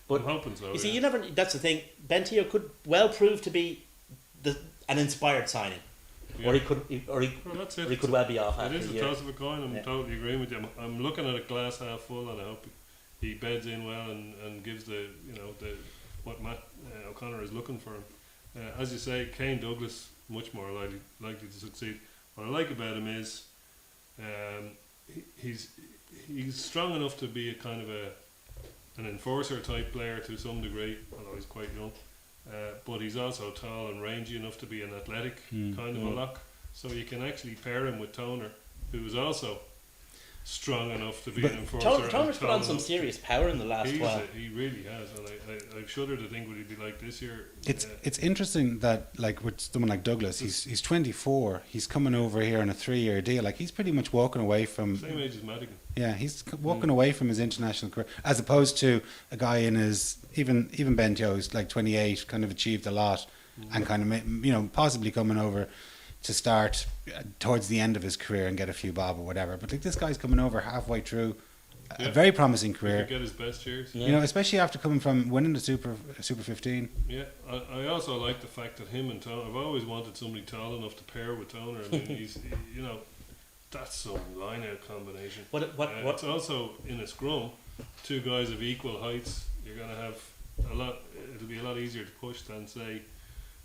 [SPEAKER 2] But
[SPEAKER 3] I'm hoping so.
[SPEAKER 2] You see, you never. That's the thing. Ben Teo could well prove to be an inspired signing. Or he could well be off after a year.
[SPEAKER 3] It is a toss of a coin. I'm totally agreeing with you. I'm looking at a glass half full, and I hope he beds in well and gives what Matt O'Connor is looking for him. As you say, Kane Douglas much more likely to succeed. What I like about him is he's strong enough to be a kind of an enforcer type player to some degree, although he's quite young. But he's also tall and rangy enough to be an athletic kind of a lock. So you can actually pair him with Toner, who is also strong enough to be an enforcer.
[SPEAKER 2] Toner's put on some serious power in the last while.
[SPEAKER 3] He really has, and I shudder to think what he'd be like this year.
[SPEAKER 1] It's interesting that, like, with someone like Douglas, he's 24. He's coming over here on a 3-year deal. Like, he's pretty much walking away from
[SPEAKER 3] same age as Madigan.
[SPEAKER 1] Yeah, he's walking away from his international career, as opposed to a guy in his even Ben Teo, who's like 28, kind of achieved a lot, and kind of possibly coming over to start towards the end of his career and get a few bob or whatever. But like, this guy's coming over halfway through a very promising career.
[SPEAKER 3] He could get his best years.
[SPEAKER 1] Yeah. Especially after coming from winning the Super 15.
[SPEAKER 3] Yeah, I also like the fact that him and Toner. I've always wanted somebody tall enough to pair with Toner. I mean, that's some line-out combination. It's also in a scrum, 2 guys of equal heights. You're going to have it'll be a lot easier to push than, say,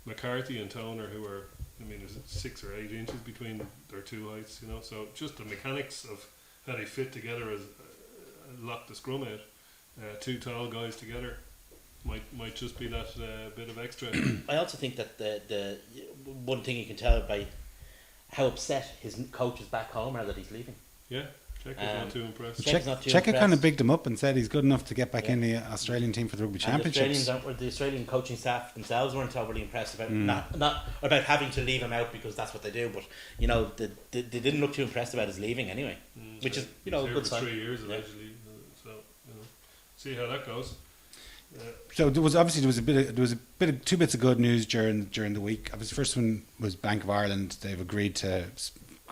[SPEAKER 3] McCarthy and Toner, who are, there's 6 or 8 inches between their 2 heights, So just the mechanics of how they fit together as lock the scrum out. 2 tall guys together might just be that bit of extra.
[SPEAKER 2] I also think that the one thing you can tell by how upset his coaches back home are that he's leaving.
[SPEAKER 3] Yeah, Czech is not too impressed.
[SPEAKER 2] Czech's not too
[SPEAKER 1] Cheika kind of
[SPEAKER 2] impressed.
[SPEAKER 1] bigged him up and said he's good enough to get back
[SPEAKER 2] Yeah.
[SPEAKER 1] in the Australian team for the rugby
[SPEAKER 2] And
[SPEAKER 1] championships.
[SPEAKER 2] the Australian coaching staff themselves weren't overly impressed about not about having to leave him out because that's what they do, but you know they didn't look too impressed about his leaving anyway, which is
[SPEAKER 3] He's
[SPEAKER 2] a
[SPEAKER 3] here
[SPEAKER 2] good
[SPEAKER 3] for
[SPEAKER 2] sign.
[SPEAKER 3] 3 years
[SPEAKER 2] Yeah.
[SPEAKER 3] allegedly, so see how that goes.
[SPEAKER 1] So there was a bit of two bits of good news during the week. The first one was Bank of Ireland. They've agreed to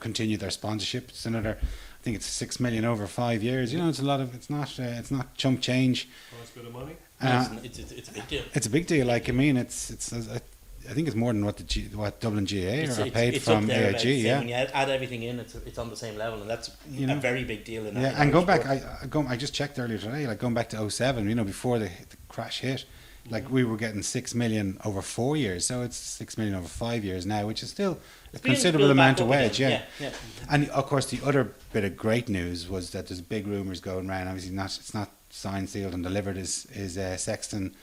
[SPEAKER 1] continue their sponsorship. It's another, I think it's 6 million over 5 years. You know, it's a lot of. It's not chump change.
[SPEAKER 3] Nice bit of money.
[SPEAKER 2] It's a big deal.
[SPEAKER 1] It's a big deal. Like I mean, I think it's more than what Dublin GA are paid
[SPEAKER 2] it's
[SPEAKER 1] from
[SPEAKER 2] up there
[SPEAKER 1] AIG.
[SPEAKER 2] about the same.
[SPEAKER 1] Yeah.
[SPEAKER 2] When you add everything in, it's on the same level, and that's
[SPEAKER 1] You know.
[SPEAKER 2] a very big deal. In
[SPEAKER 1] Yeah, and going back, I just checked earlier today. Like going back to 07, you know, before the crash hit, like we were getting 6 million over 4 years. So it's 6 million over 5 years now, which is still a considerable amount of wage. Yeah. And of course, the other bit of great news was that there's big rumours going around. Obviously, it's not signed, sealed, and delivered. Is Sexton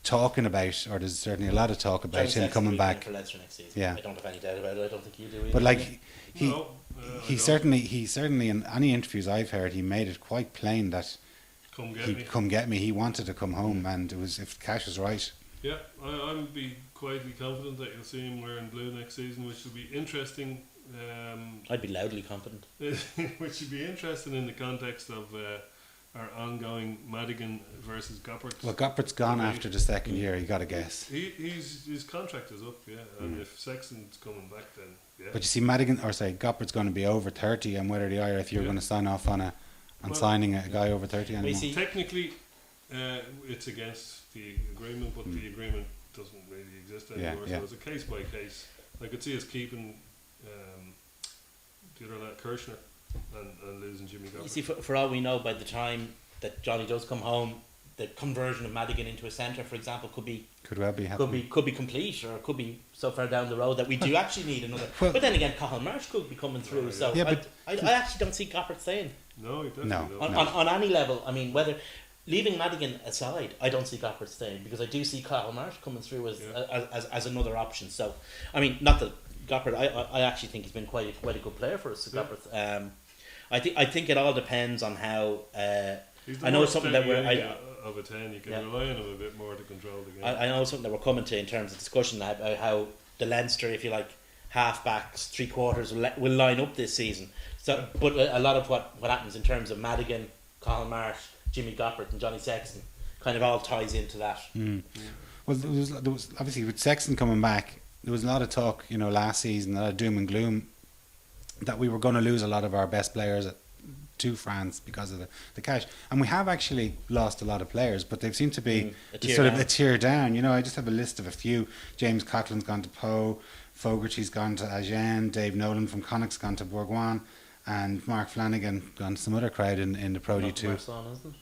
[SPEAKER 1] talking about, or there's certainly a lot of talk about
[SPEAKER 2] Johnny
[SPEAKER 1] him coming back.
[SPEAKER 2] for Leinster next season.
[SPEAKER 1] Yeah.
[SPEAKER 2] I don't have any doubt about it. I don't think you do either.
[SPEAKER 1] But like he
[SPEAKER 3] No, I don't.
[SPEAKER 1] certainly in any interviews I've heard, he made it quite plain that
[SPEAKER 3] Come get
[SPEAKER 1] he'd
[SPEAKER 3] me.
[SPEAKER 1] come get me. He wanted to come home, and it was if cash was right.
[SPEAKER 3] Yeah, I'll be quietly confident that you'll see him wearing blue next season, which will be interesting.
[SPEAKER 2] I'd be loudly confident.
[SPEAKER 3] Which would be interesting in the context of our ongoing Madigan versus Goppert.
[SPEAKER 1] Well, Goppert's gone after the second year. You got to guess.
[SPEAKER 3] His contract is up, yeah, and if Sexton's coming back, then yeah.
[SPEAKER 1] But you see, Goppert's going to be over 30, and whether the IRF you're
[SPEAKER 3] Yeah.
[SPEAKER 1] going to sign off on
[SPEAKER 3] Well,
[SPEAKER 1] signing a guy over 30 anymore.
[SPEAKER 2] see-
[SPEAKER 3] Technically, it's against the agreement, but the agreement doesn't really exist anymore.
[SPEAKER 1] Yeah.
[SPEAKER 3] So it's a case by case. I could see us keeping the other lad Kirshner and losing Jimmy Goppert.
[SPEAKER 2] You see, for all we know, by the time that Johnny does come home, the conversion of Madigan into a centre, for example, could be
[SPEAKER 1] Could well be happening.
[SPEAKER 2] could be complete, or could be so far down the road that we do actually need another.
[SPEAKER 1] Well-
[SPEAKER 2] But then again, Cathal Marsh could be coming through.
[SPEAKER 3] Yeah.
[SPEAKER 2] So
[SPEAKER 1] Yeah, but-
[SPEAKER 2] I actually don't see Goppert staying
[SPEAKER 3] No, he definitely
[SPEAKER 1] No.
[SPEAKER 3] don't.
[SPEAKER 2] on any level. I mean, whether leaving Madigan aside, I don't see Goppert staying because I do see Cathal Marsh coming through as another option. So, I mean, not that Goppert. I actually think he's been quite a good player for us.
[SPEAKER 3] Yeah.
[SPEAKER 2] Goppert. I think it all depends on how.
[SPEAKER 3] He's the
[SPEAKER 2] I know
[SPEAKER 3] more
[SPEAKER 2] it's something that
[SPEAKER 3] steady
[SPEAKER 2] we're.
[SPEAKER 3] Eddie of a 10. You can
[SPEAKER 2] Yeah.
[SPEAKER 3] rely on him a bit more to control the game.
[SPEAKER 2] I know something that we're coming to in terms of discussion about how the Leinster, if you like, half backs, 3/4 will line up this season. So, but a lot of what happens in terms of Madigan, Cathal Marsh, Jimmy Goppert, and Johnny Sexton kind of all ties into that.
[SPEAKER 1] Well, there was obviously with Sexton coming back, there was a lot of talk, you know, last season, a lot of doom and gloom that we were going to lose a lot of our best players to France because of the cash, and we have actually lost a lot of players, but they seem to be
[SPEAKER 2] A tier
[SPEAKER 1] sort of
[SPEAKER 2] down.
[SPEAKER 1] a tier down. You know, I just have a list of a few. James Coughlin's gone to Poe, Fogarty's gone to Agen, Dave Nolan from Connacht's gone to Bourgoin, and Mark Flanagan gone to some other crowd in the Pro
[SPEAKER 2] Not
[SPEAKER 1] D2.
[SPEAKER 2] Marsan, isn't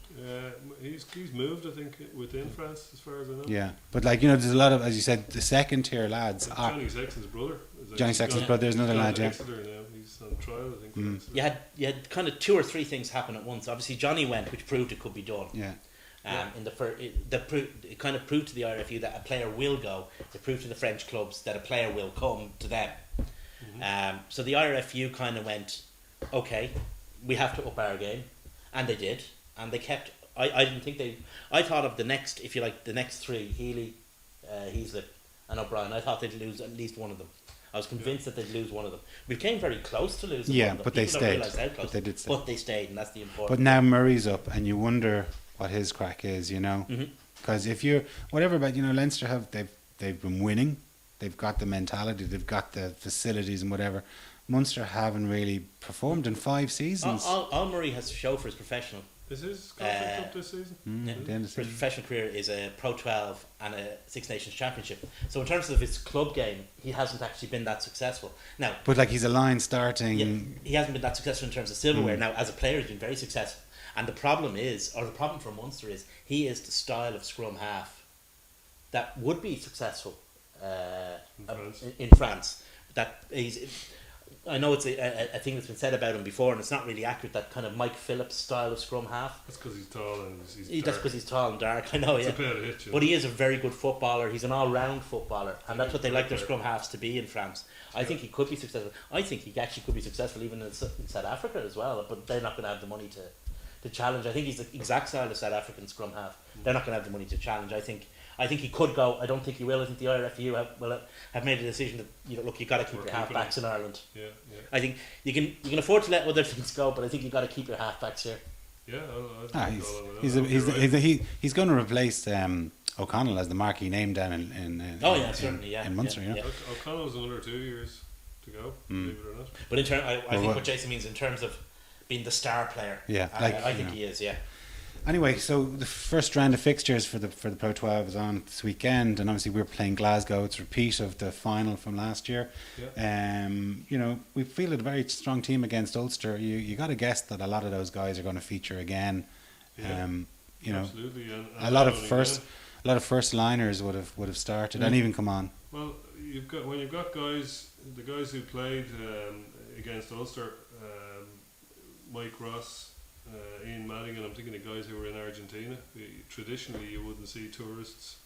[SPEAKER 3] He's moved, I think, within France, as far as I know.
[SPEAKER 1] Yeah, but like, you know, there's a lot of, as you said, the second tier lads are.
[SPEAKER 3] Johnny Sexton's brother.
[SPEAKER 1] Johnny Sexton's brother, there's another
[SPEAKER 3] gone
[SPEAKER 1] lad,
[SPEAKER 3] to
[SPEAKER 1] yeah.
[SPEAKER 3] Exeter now. He's on trial, I think. for Exeter.
[SPEAKER 2] You had kind of 2 or 3 things happen at once. Obviously, Johnny went, which proved it could be done.
[SPEAKER 1] Yeah.
[SPEAKER 2] In the it kind of proved to the RFU that a player will go. It proved to the French clubs that a player will come to them. So the RFU kind of went, okay, we have to up our game, and they did, and they kept. I didn't think they. I thought of the next, if you like, the next 3: Healy, Heaslip, and O'Brien. I thought they'd lose at least one of them. I was convinced that they'd lose one of them. We came very close to losing
[SPEAKER 1] Yeah,
[SPEAKER 2] one of them.
[SPEAKER 1] but they
[SPEAKER 2] People don't
[SPEAKER 1] stayed.
[SPEAKER 2] realise how close.
[SPEAKER 1] But they did stay.
[SPEAKER 2] But they stayed, and that's the important.
[SPEAKER 1] But now Murray's up, and you wonder what his crack is, you know, because if you're whatever about, you know, Leinster they've been winning, they've got the mentality, they've got the facilities and whatever. Munster haven't really performed in 5 seasons.
[SPEAKER 2] All Murray has to show for his professional.
[SPEAKER 3] Is his contract up this season?
[SPEAKER 1] At the end of the
[SPEAKER 2] For his
[SPEAKER 1] season.
[SPEAKER 2] professional career is a Pro 12 and a Six Nations Championship. So in terms of his club game, he hasn't actually been that successful. Now,
[SPEAKER 1] But like he's a line starting.
[SPEAKER 2] yeah, he hasn't been that successful in terms of silverware. Now, as a player, he's been very successful. And the problem for Munster is, he is the style of scrum half that would be successful
[SPEAKER 3] France.
[SPEAKER 2] in France. That he's I know it's a thing that's been said about him before, and it's not really accurate. That kind of Mike Phillips style of scrum half.
[SPEAKER 3] That's because he's tall and he's
[SPEAKER 2] That's
[SPEAKER 3] dark.
[SPEAKER 2] because he's tall and dark. I know,
[SPEAKER 3] It's
[SPEAKER 2] yeah.
[SPEAKER 3] a bit of a hit, you
[SPEAKER 2] But
[SPEAKER 3] know.
[SPEAKER 2] he is a very good footballer. He's an all-round footballer, and that's what they like their scrum halves to be in France. I think he could be successful. I think he actually could be successful even in South Africa as well. But they're not going to have the money to challenge. I think he's the exact style of South African scrum half. They're not going to have the money to challenge. I think he could go. I don't think he will. I think the IRFU have made a decision that look, you got to keep
[SPEAKER 3] We're
[SPEAKER 2] your
[SPEAKER 3] keeping
[SPEAKER 2] halfbacks in Ireland.
[SPEAKER 3] Yeah.
[SPEAKER 2] I think you can afford to let other things go, but I think you got to keep your halfbacks here.
[SPEAKER 3] Yeah, I
[SPEAKER 1] He's going to replace O'Connell as the marquee name down in
[SPEAKER 2] Certainly,
[SPEAKER 1] in Munster.
[SPEAKER 2] yeah.
[SPEAKER 3] O'Connell's another 2 years to go, believe it or not.
[SPEAKER 2] But I think what Jason means in terms of being the star player.
[SPEAKER 1] Yeah,
[SPEAKER 2] I think he is. Yeah.
[SPEAKER 1] Anyway, so the first round of fixtures for the Pro 12 is on this weekend, and obviously we're playing Glasgow. It's a repeat of the final from last year.
[SPEAKER 3] Yeah.
[SPEAKER 1] We feel a very strong team against Ulster. You got to guess that a lot of those guys are going to feature again.
[SPEAKER 3] Yeah. Absolutely. And
[SPEAKER 1] a lot of first liners would have started and even come on.
[SPEAKER 3] Well, when you've got the guys who played against Ulster, Mike Ross, Ian Madigan. I'm thinking of guys who were in Argentina. Traditionally, you wouldn't see tourists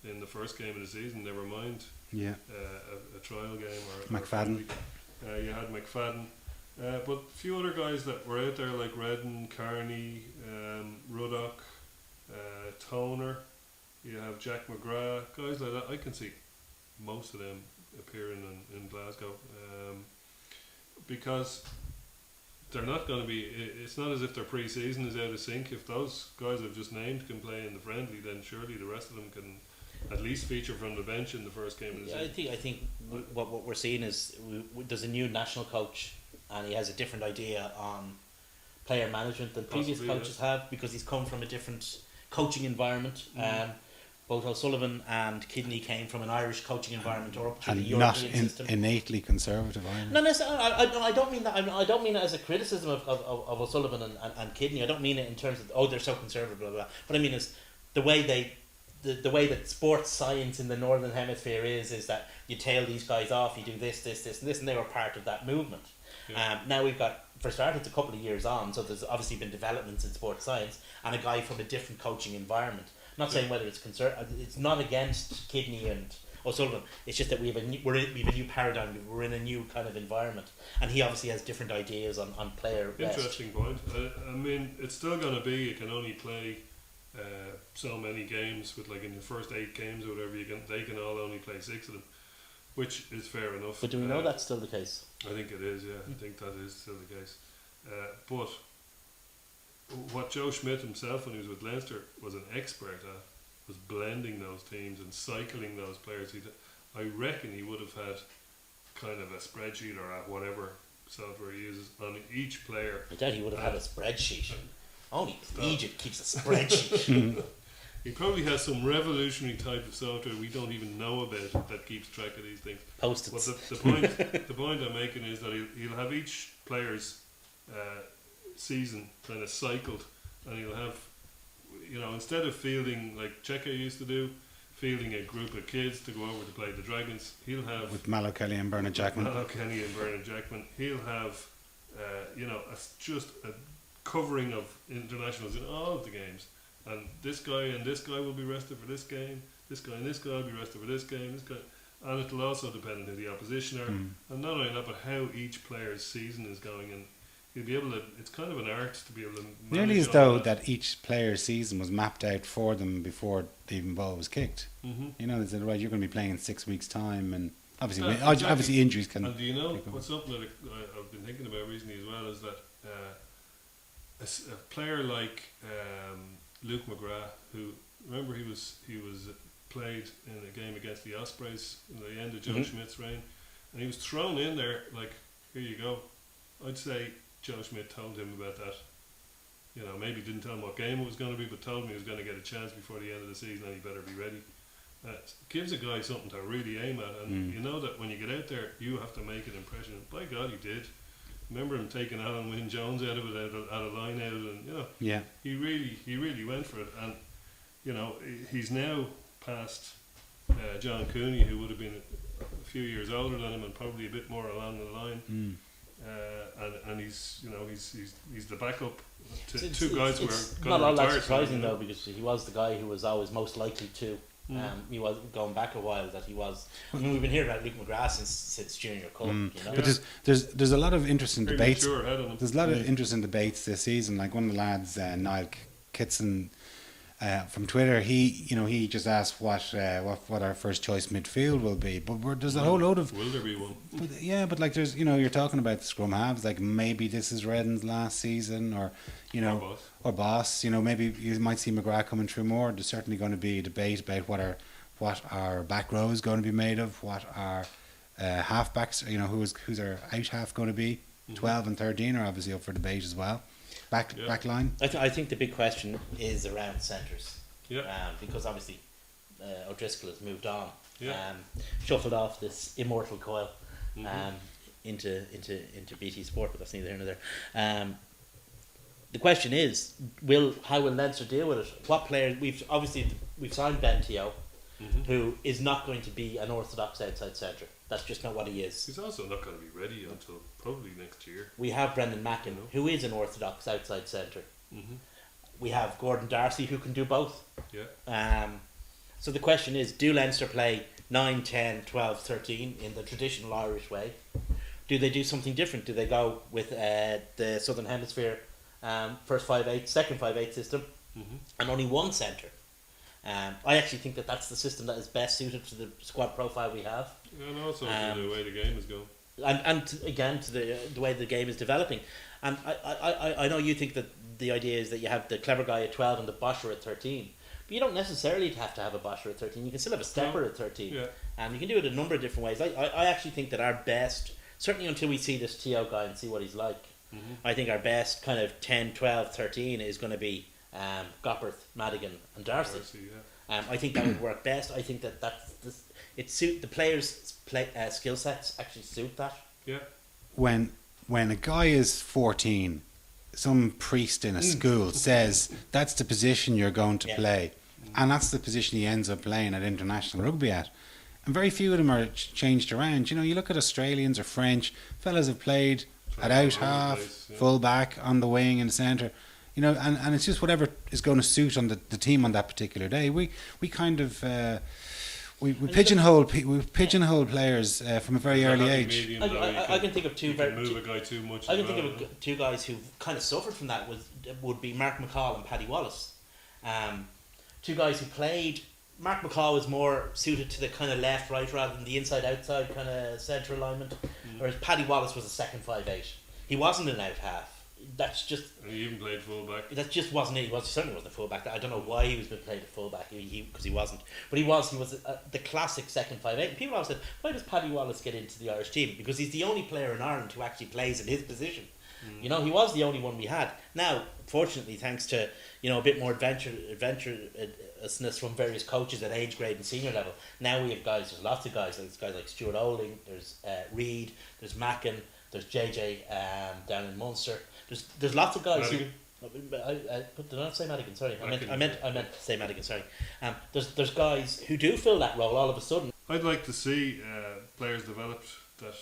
[SPEAKER 3] in the first game of the season. Never mind a trial game or
[SPEAKER 1] McFadden.
[SPEAKER 3] You had McFadden, but a few other guys that were out there like Redden, Carney, Ruddock, Toner. You have Jack McGrath, guys like that. I can see most of them appearing in Glasgow because they're not going to be. It's not as if their pre-season is out of sync. If those guys I've just named can play in the friendly, then surely the rest of them can at least feature from the bench in the first game of the season.
[SPEAKER 2] I think what we're seeing is there's a new national coach, and he has a different idea on player management than previous coaches have, because he's come from a different coaching environment. Both O'Sullivan and Kidney came from an Irish coaching environment or up through the European system.
[SPEAKER 1] Innately conservative Ireland.
[SPEAKER 2] No, I don't mean that. I don't mean it as a criticism of O'Sullivan and Kidney. I don't mean it in terms of they're so conservative, blah blah. What I mean is the way way that sports science in the Northern Hemisphere is that you tail these guys off, you do this, and they were part of that movement.
[SPEAKER 3] Yeah.
[SPEAKER 2] Now we've got, for starters, a couple of years on, so there's obviously been developments in sports science, and a guy from a different coaching environment. I'm not saying whether it's it's not against Kidney and O'Sullivan. It's just that we have a new paradigm. We're in a new kind of environment, and he obviously has different ideas on player.
[SPEAKER 3] Interesting point. I mean, it's still going to be you can only play so many games with, like, in the first 8 games or whatever. They can all only play 6 of them, which is fair enough.
[SPEAKER 2] But do we know that's still the case?
[SPEAKER 3] I think it is. Yeah, I think that is still the case. But what Joe Schmidt himself, when he was with Leinster, was an expert at was blending those teams and cycling those players. I reckon he would have had kind of a spreadsheet or whatever software he uses on each player.
[SPEAKER 2] I doubt he would have had a spreadsheet. Only Egypt keeps a spreadsheet.
[SPEAKER 3] He probably has some revolutionary type of software we don't even know about that keeps track of these things.
[SPEAKER 2] Post-its.
[SPEAKER 3] But the point I'm making is that he'll have each player's season kind of cycled, and he'll have, instead of fielding like Cheika used to do, fielding a group of kids to go over to play the Dragons, he'll have
[SPEAKER 1] with Mallow Kelly and Bernard Jackman.
[SPEAKER 3] He'll have just a covering of internationals in all of the games, and this guy will be rested for this game, this guy and this guy will be rested for this game, this guy, and it'll also depend on who the opposition are, and not only that, but how each player's season is going, and you'll be able to. It's kind of an art to be able to.
[SPEAKER 1] Nearly as though that each player's season was mapped out for them before the even ball was kicked. They said, right, you're going to be playing in 6 weeks' time, and obviously, obviously injuries can.
[SPEAKER 3] And do you know what's something that I've been thinking about recently as well is that a player like Luke McGrath, who remember he was played in a game against the Ospreys in the end of Joe Schmidt's reign, and he was thrown in there like, here you go. I'd say Joe Schmidt told him about that. Maybe didn't tell him what game it was going to be, but told him he was going to get a chance before the end of the season and he better be ready. Gives a guy something to really aim at, and you know that when you get out there, you have to make an impression. By God, he did. Remember him taking Alan Wynne Jones out of it, out of line out, and he really went for it. And he's now past John Cooney, who would have been a few years older than him and probably a bit more along the line.
[SPEAKER 1] Mm.
[SPEAKER 3] And he's he's the backup to
[SPEAKER 2] It's-
[SPEAKER 3] two guys who
[SPEAKER 2] it's
[SPEAKER 3] are
[SPEAKER 2] not
[SPEAKER 3] going
[SPEAKER 2] all
[SPEAKER 3] to
[SPEAKER 2] that
[SPEAKER 3] retire.
[SPEAKER 2] surprising though, because he was the guy who was always most likely to.
[SPEAKER 3] Mm.
[SPEAKER 2] He was going back a while that he was. I mean, we've been hearing about Luke McGrath since Junior Cup.
[SPEAKER 1] Mm.
[SPEAKER 2] You know,
[SPEAKER 1] But there's a lot of interesting
[SPEAKER 3] Pretty
[SPEAKER 1] debates.
[SPEAKER 3] mature head on him.
[SPEAKER 1] There's a lot of interesting debates this season. Like one of the lads, Niall Kitson, from Twitter, he just asked what our first choice midfield will be. But there's a whole load of
[SPEAKER 3] Will there be one?
[SPEAKER 1] but like there's you're talking about the scrum halves. Like maybe this is Redden's last season, or or Boss. Maybe you might see McGrath coming through more. There's certainly going to be a debate about what our back row is going to be made of, what our halfbacks, who's our out half going to be. 12 and 13 are obviously up for debate as well. Back line.
[SPEAKER 2] I think the big question is around centres.
[SPEAKER 3] Yeah.
[SPEAKER 2] Because obviously O'Driscoll has moved on.
[SPEAKER 3] Yeah.
[SPEAKER 2] Shuffled off this immortal coil
[SPEAKER 3] Mhm.
[SPEAKER 2] into BT Sport, but that's neither here nor there. The question is, how will Leinster deal with it? What players we've signed Ben Teo,
[SPEAKER 3] Mhm.
[SPEAKER 2] who is not going to be an orthodox outside centre. That's just not what he is.
[SPEAKER 3] He's also not going to be ready until probably next year.
[SPEAKER 2] We have Brendan Mackin,
[SPEAKER 3] No.
[SPEAKER 2] who is an orthodox outside centre.
[SPEAKER 3] Mm-hmm.
[SPEAKER 2] We have Gordon Darcy, who can do both.
[SPEAKER 3] Yeah.
[SPEAKER 2] So the question is, do Leinster play 9, 10, 12, 13 in the traditional Irish way? Do they do something different? Do they go with the Southern Hemisphere first 5-8, second 5-8 system,
[SPEAKER 3] Mm-hmm.
[SPEAKER 2] and only one centre? I actually think that's the system that is best suited to the squad profile we have.
[SPEAKER 3] Yeah, and also to the way the game is going.
[SPEAKER 2] Again to the way the game is developing. And I know you think that the idea is that you have the clever guy at 12 and the bosher at 13. But you don't necessarily have to have a bosher at 13. You can still have a stepper at 13.
[SPEAKER 3] Yeah.
[SPEAKER 2] And you can do it a number of different ways. I actually think that our best, certainly until we see this Teo guy and see what he's like,
[SPEAKER 3] Mm-hmm.
[SPEAKER 2] I think our best kind of 10, 12, 13 is going to be Gopperth, Madigan and Darcy.
[SPEAKER 3] Yeah.
[SPEAKER 2] I think that would work best. I think it suit the players' skill sets actually suit that.
[SPEAKER 3] Yeah.
[SPEAKER 1] When a guy is 14, some priest in a school says that's the position you're going to play, and that's the position he ends up playing at international rugby at. And very few of them are changed around. You look at Australians or French fellas have played at out half, full back, on the wing, in the centre. And it's just whatever is going to suit on the team on that particular day. We kind of we pigeonhole players from a very early age.
[SPEAKER 2] I can think of two very.
[SPEAKER 3] Move a guy too much.
[SPEAKER 2] I can think of two guys who kind of suffered from that. Would be Mark McCall and Paddy Wallace. Two guys who played. Mark McCall was more suited to the kind of left right rather than the inside outside kind of centre alignment, whereas Paddy Wallace was a second 5-8. He wasn't an out half. That's just.
[SPEAKER 3] And he even played fullback.
[SPEAKER 2] That just wasn't it. He certainly wasn't a fullback. I don't know why he was being played at fullback. Because he wasn't. But he was the classic second 5-8. And people always said, why does Paddy Wallace get into the Irish team? Because he's the only player in Ireland who actually plays in his position. He was the only one we had. Now, fortunately, thanks to a bit more adventurousness from various coaches at age grade and senior level, now we have guys. There's lots of guys. There's guys like Stuart Olding. There's Reid. There's Mackin. There's JJ down in Munster. There's lots of guys
[SPEAKER 3] Madigan.
[SPEAKER 2] did I not say Madigan? Sorry,
[SPEAKER 3] Madigan.
[SPEAKER 2] I meant to say Madigan. Sorry. There's guys who do fill that role all of a sudden.
[SPEAKER 3] I'd like to see players developed that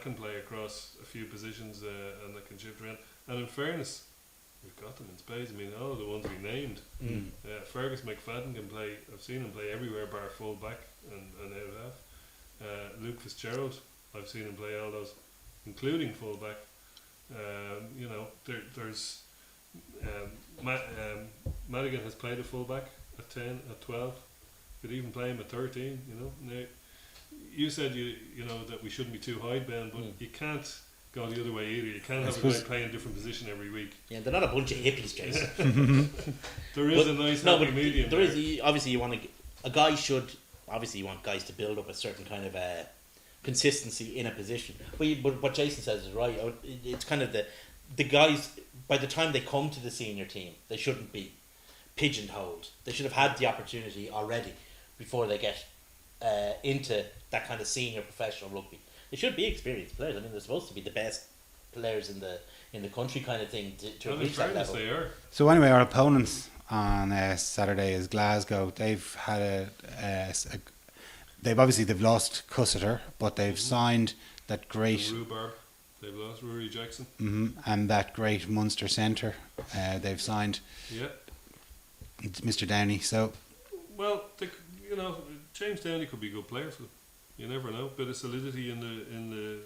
[SPEAKER 3] can play across a few positions and that can shift around. And in fairness, we've got them in spades. I mean, all of the ones we named. Fergus McFadden can play. I've seen him play everywhere bar full back and out half. Luke Fitzgerald, I've seen him play all those, including full back. There's Madigan has played a full back at 10, at 12. Could even play him at 13. Now, you said that we shouldn't be too high, Ben, but you can't go the other way either. You can't have a guy playing a different position every week.
[SPEAKER 2] Yeah, they're not a bunch of hippies, Jason.
[SPEAKER 3] There is a nice happy medium.
[SPEAKER 2] There is. Obviously, you want a guy should. Obviously, you want guys to build up a certain kind of consistency in a position. But what Jason says is right. It's kind of the guys. By the time they come to the senior team, they shouldn't be pigeonholed. They should have had the opportunity already before they get into that kind of senior professional rugby. They should be experienced players. I mean, they're supposed to be the best players in the country, kind of thing, to reach that level.
[SPEAKER 3] They are.
[SPEAKER 1] So anyway, our opponents on Saturday is Glasgow. They've had they've lost Cusseter, but they've signed that great
[SPEAKER 3] Rhubarb. They've lost Rory Jackson.
[SPEAKER 1] and that great Munster centre. They've signed
[SPEAKER 3] Yeah.
[SPEAKER 1] Mr. Downey. So
[SPEAKER 3] Well, James Downey could be a good player for them. You never know. Bit of solidity in the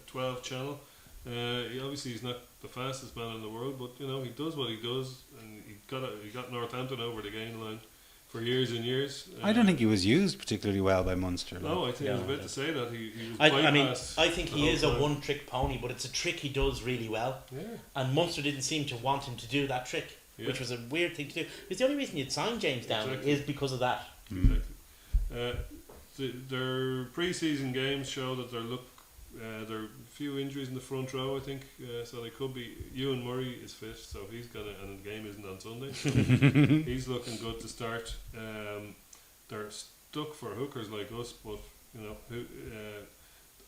[SPEAKER 3] 12 channel. He's not the fastest man in the world, but he does what he does, and he got Northampton over the gain line for years and years.
[SPEAKER 1] I don't think he was used particularly well by Munster.
[SPEAKER 3] No, I think I was about to say that he was
[SPEAKER 2] I mean,
[SPEAKER 3] bypassed
[SPEAKER 2] I think
[SPEAKER 3] the
[SPEAKER 2] he
[SPEAKER 3] whole
[SPEAKER 2] is a
[SPEAKER 3] time.
[SPEAKER 2] one-trick pony, but it's a trick he does really well.
[SPEAKER 3] Yeah.
[SPEAKER 2] And Munster didn't seem to want him to do that trick, which was a weird thing to do. Because the only reason you'd sign James Downey is because of that.
[SPEAKER 3] Exactly. Their pre-season games show that there are a few injuries in the front row, I think. So they could be. Ewan Murray is fit, so he's gonna, and the game isn't on Sunday. So he's looking good to start. They're stuck for hookers like us, but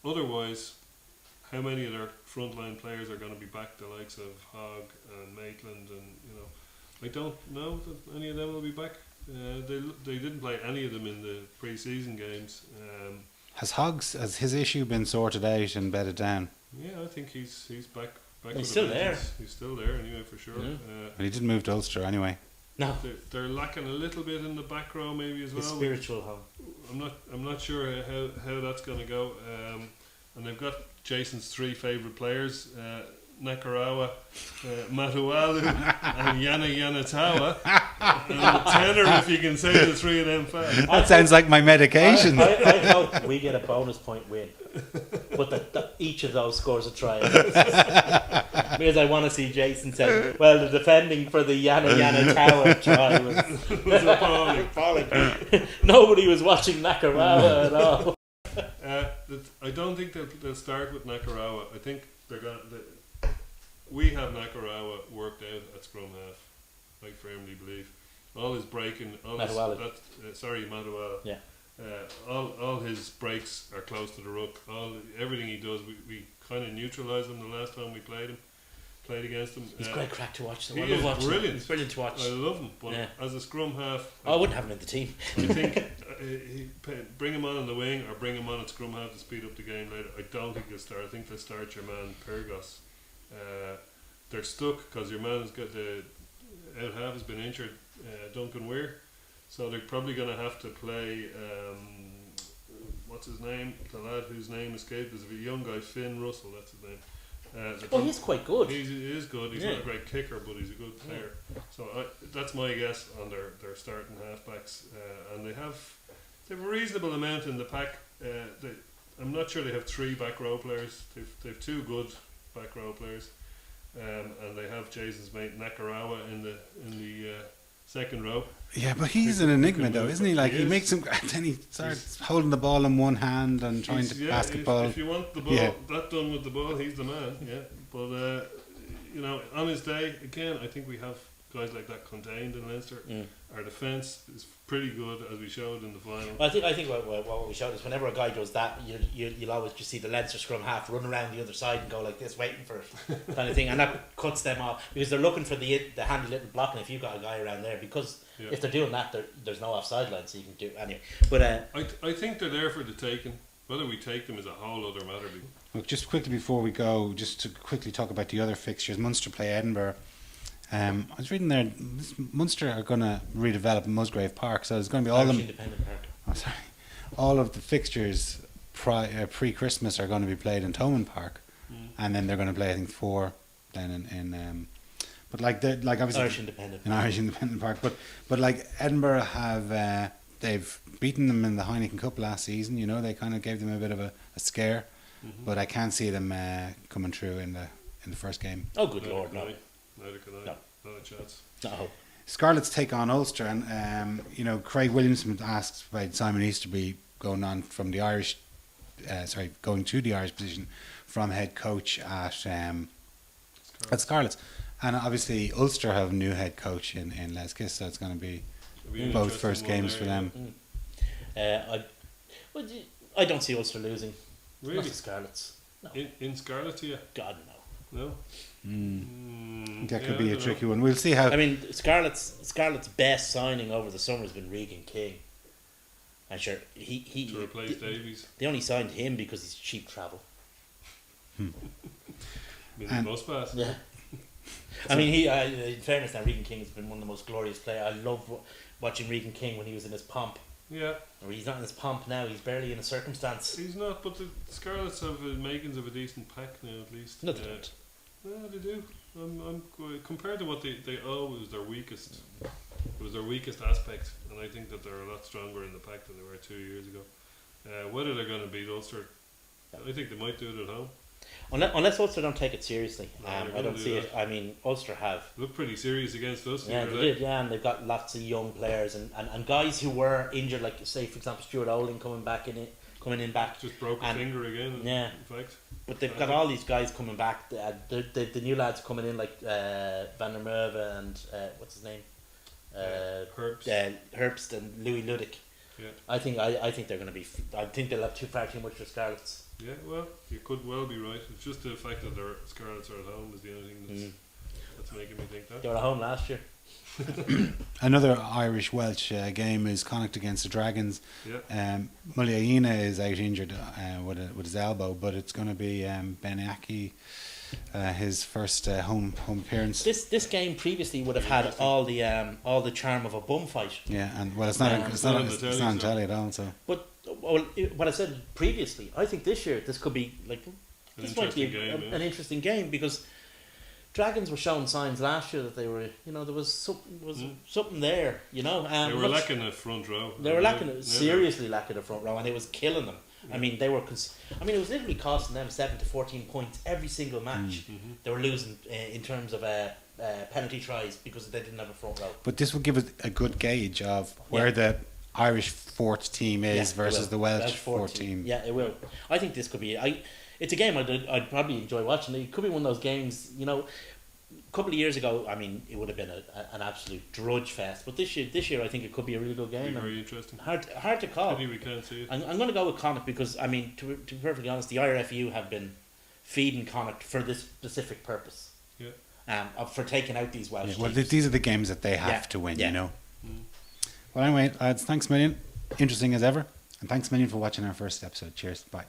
[SPEAKER 3] otherwise, how many of their frontline players are going to be back? The likes of Hogg and Maitland, and I don't know that any of them will be back. They didn't play any of them in the pre-season games.
[SPEAKER 1] Has his issue been sorted out and bedded down?
[SPEAKER 3] Yeah, I think he's back.
[SPEAKER 2] He's
[SPEAKER 3] with
[SPEAKER 2] still
[SPEAKER 3] the
[SPEAKER 2] there.
[SPEAKER 3] Rangers. He's still there anyway, for sure.
[SPEAKER 2] Yeah.
[SPEAKER 1] But he did move to Ulster anyway.
[SPEAKER 2] No,
[SPEAKER 3] They're lacking a little bit in the back row, maybe as
[SPEAKER 2] his
[SPEAKER 3] well.
[SPEAKER 2] spiritual home.
[SPEAKER 3] I'm not sure how that's going to go. And they've got Jason's three favourite players: Nakarawa, Matawalu, and Yana Yanatawa. And a tenor if you can say the three of them fast.
[SPEAKER 1] That sounds like my medication.
[SPEAKER 2] I hope we get a bonus point win, but that each of those scores a try. Because I want to see Jason say, "Well, the defending for the Yana Tower try was appalling. Nobody was watching Nakarawa at all."
[SPEAKER 3] I don't think they'll start with Nakarawa. I think they're going. We have Nakarawa worked out at scrum half. I firmly believe all his breaking,
[SPEAKER 2] Matawalu.
[SPEAKER 3] Matawalu.
[SPEAKER 2] Yeah.
[SPEAKER 3] All his breaks are close to the ruck. Everything he does, we kind of neutralised him the last time we played against him.
[SPEAKER 2] He's great crack to watch.
[SPEAKER 3] He is brilliant.
[SPEAKER 2] He's brilliant to watch.
[SPEAKER 3] I love him, but as a scrum half,
[SPEAKER 2] I wouldn't have him in the team.
[SPEAKER 3] I think bring him on the wing or bring him on at scrum half to speed up the game later. I don't think he'll start. I think they'll start your man Pyrgos. They're stuck because your man's got the out half has been injured, Duncan Weir, so they're probably going to have to play what's his name, the lad whose name escaped, is a young guy, Finn Russell, that's his name.
[SPEAKER 2] He's quite good.
[SPEAKER 3] He is good. He's not a great kicker, but he's a good player. So that's my guess on their starting halfbacks, and they have a reasonable amount in the pack. I'm not sure they have three back row players. They've two good back row players, and they have Jason's mate Nakarawa in the second row.
[SPEAKER 1] Yeah, but he's an enigma though, isn't he? Like he makes him, and then he starts holding the ball in one hand and trying to basketball.
[SPEAKER 3] If you want the ball that done with the ball, he's the man. Yeah, but on his day again, I think we have guys like that contained in Leinster. Our defence is pretty good, as we showed in the final.
[SPEAKER 2] I think what we showed is whenever a guy does that, you'll always just see the Leinster scrum half run around the other side and go like this, waiting for it, kind of thing, and that cuts them off because they're looking for the handy little block. And if you've got a guy around there, because if they're doing that, there's no offside line, so you can do anyway. But
[SPEAKER 3] I think they're there for the taking. Whether we take them is a whole other matter.
[SPEAKER 1] Look, just quickly before we go, just to quickly talk about the other fixtures. Munster play Edinburgh. I was reading there, Munster are going to redevelop Musgrave Park, so there's going to be all them.
[SPEAKER 2] Independent Park.
[SPEAKER 1] Oh, sorry. All of the fixtures pre-Christmas are going to be played in Thomond Park, and then they're going to play I think 4 then in but like obviously
[SPEAKER 2] Irish Independent.
[SPEAKER 1] In Irish Independent Park, but like Edinburgh have they've beaten them in the Heineken Cup last season. You know, they kind of gave them a bit of a scare, but I can't see them coming through in the first game.
[SPEAKER 2] Oh, good Lord, no.
[SPEAKER 3] Neither can I.
[SPEAKER 2] No.
[SPEAKER 3] Not a chance.
[SPEAKER 2] No.
[SPEAKER 1] Scarlets take on Ulster, and Craig Williamson asked about Simon Easterby going on from the Irish, going to the Irish position from head coach at Scarlets, and obviously Ulster have a new head coach in Les Kiss, so it's going to be both first games for them.
[SPEAKER 2] I don't see Ulster losing.
[SPEAKER 3] Really?
[SPEAKER 2] Not the Scarlets. No.
[SPEAKER 3] In Scarlet, yeah.
[SPEAKER 2] God no.
[SPEAKER 3] No.
[SPEAKER 1] That could be a tricky one. We'll see how.
[SPEAKER 2] I mean, Scarlet's best signing over the summer has been Regan King. And sure, he
[SPEAKER 3] to replace Davies.
[SPEAKER 2] they only signed him because he's cheap travel.
[SPEAKER 3] I mean,
[SPEAKER 1] And-
[SPEAKER 3] the bus pass.
[SPEAKER 2] Yeah. I mean, he. In fairness, now Regan King has been one of the most glorious players. I love watching Regan King when he was in his pomp.
[SPEAKER 3] Yeah,
[SPEAKER 2] Or he's not in his pomp now. He's barely in a circumstance.
[SPEAKER 3] he's not, but the Scarlets have the makings of a decent pack now, at least.
[SPEAKER 2] No, they don't.
[SPEAKER 3] No, they do. Compared to what they owe, it was their weakest. It was their weakest aspect, and I think that they're a lot stronger in the pack than they were 2 years ago. Whether they're going to beat Ulster, I think they might do it at home.
[SPEAKER 2] Unless Ulster don't take it seriously,
[SPEAKER 3] No, they're
[SPEAKER 2] I
[SPEAKER 3] gonna
[SPEAKER 2] don't
[SPEAKER 3] do
[SPEAKER 2] see
[SPEAKER 3] that.
[SPEAKER 2] it. I mean, Ulster have.
[SPEAKER 3] They look pretty serious against us.
[SPEAKER 2] Yeah,
[SPEAKER 3] the
[SPEAKER 2] they
[SPEAKER 3] other day.
[SPEAKER 2] did. Yeah, and they've got lots of young players and guys who were injured, like say for example Stuart Oling coming in back.
[SPEAKER 3] Just broke a
[SPEAKER 2] And-
[SPEAKER 3] finger again.
[SPEAKER 2] Yeah.
[SPEAKER 3] In fact.
[SPEAKER 2] But they've got all these guys coming back. The new lads coming in like Van der Merwe and what's his name,
[SPEAKER 3] Herbst.
[SPEAKER 2] Herbst and Louis Ludick.
[SPEAKER 3] Yeah.
[SPEAKER 2] I think they're going to be. I think they'll have far too much for Scarlets.
[SPEAKER 3] Yeah, well, you could well be right. It's just the fact that their Scarlets are at home is the only thing that's making me think
[SPEAKER 2] They
[SPEAKER 3] that.
[SPEAKER 2] were at home last year.
[SPEAKER 1] Another Irish Welsh game is Connacht against the Dragons.
[SPEAKER 3] Yeah.
[SPEAKER 1] Muliaina is out injured with his elbow, but it's going to be Ben Aki, his first home appearance.
[SPEAKER 2] This game previously would have had all the charm of a bum fight.
[SPEAKER 1] Yeah, and well, it's not
[SPEAKER 3] it's not on the
[SPEAKER 1] it's
[SPEAKER 3] telly,
[SPEAKER 1] not on
[SPEAKER 3] so-
[SPEAKER 1] telly at all. So
[SPEAKER 2] But what I said previously, I think this year this could be like this might be
[SPEAKER 3] interesting game, yeah.
[SPEAKER 2] an interesting game because Dragons were showing signs last year that they were, there was something there,
[SPEAKER 3] They were lacking a front row.
[SPEAKER 2] They were
[SPEAKER 3] Never-
[SPEAKER 2] seriously lacking a front row, and it was killing them. I mean, they were. I mean, it was literally costing them 7 to 14 points every single match. They were losing in terms of penalty tries because they didn't have a front row.
[SPEAKER 1] but this will give us a good gauge of where the Irish fourth team is
[SPEAKER 2] Yeah, it
[SPEAKER 1] versus
[SPEAKER 2] will.
[SPEAKER 1] the Welsh fourth team.
[SPEAKER 2] Yeah, it will. I think this could be. It's a game I'd probably enjoy watching. It could be one of those games. A couple of years ago, I mean, it would have been an absolute drudge fest. But this year, I think it could be a really good
[SPEAKER 3] Be
[SPEAKER 2] game.
[SPEAKER 3] very interesting.
[SPEAKER 2] Hard to call.
[SPEAKER 3] Pity we can't see it.
[SPEAKER 2] I'm going to go with Connacht because, I mean, to be perfectly honest, the IRFU have been feeding Connacht for this specific purpose.
[SPEAKER 3] Yeah.
[SPEAKER 2] For taking out these Welsh
[SPEAKER 1] Yeah, well,
[SPEAKER 2] teams.
[SPEAKER 1] these are the games that they have
[SPEAKER 2] Yeah,
[SPEAKER 1] to win.
[SPEAKER 2] yeah.
[SPEAKER 1] Well, anyway, lads, thanks a million. Interesting as ever, and thanks a million for watching our first episode. Cheers. Bye.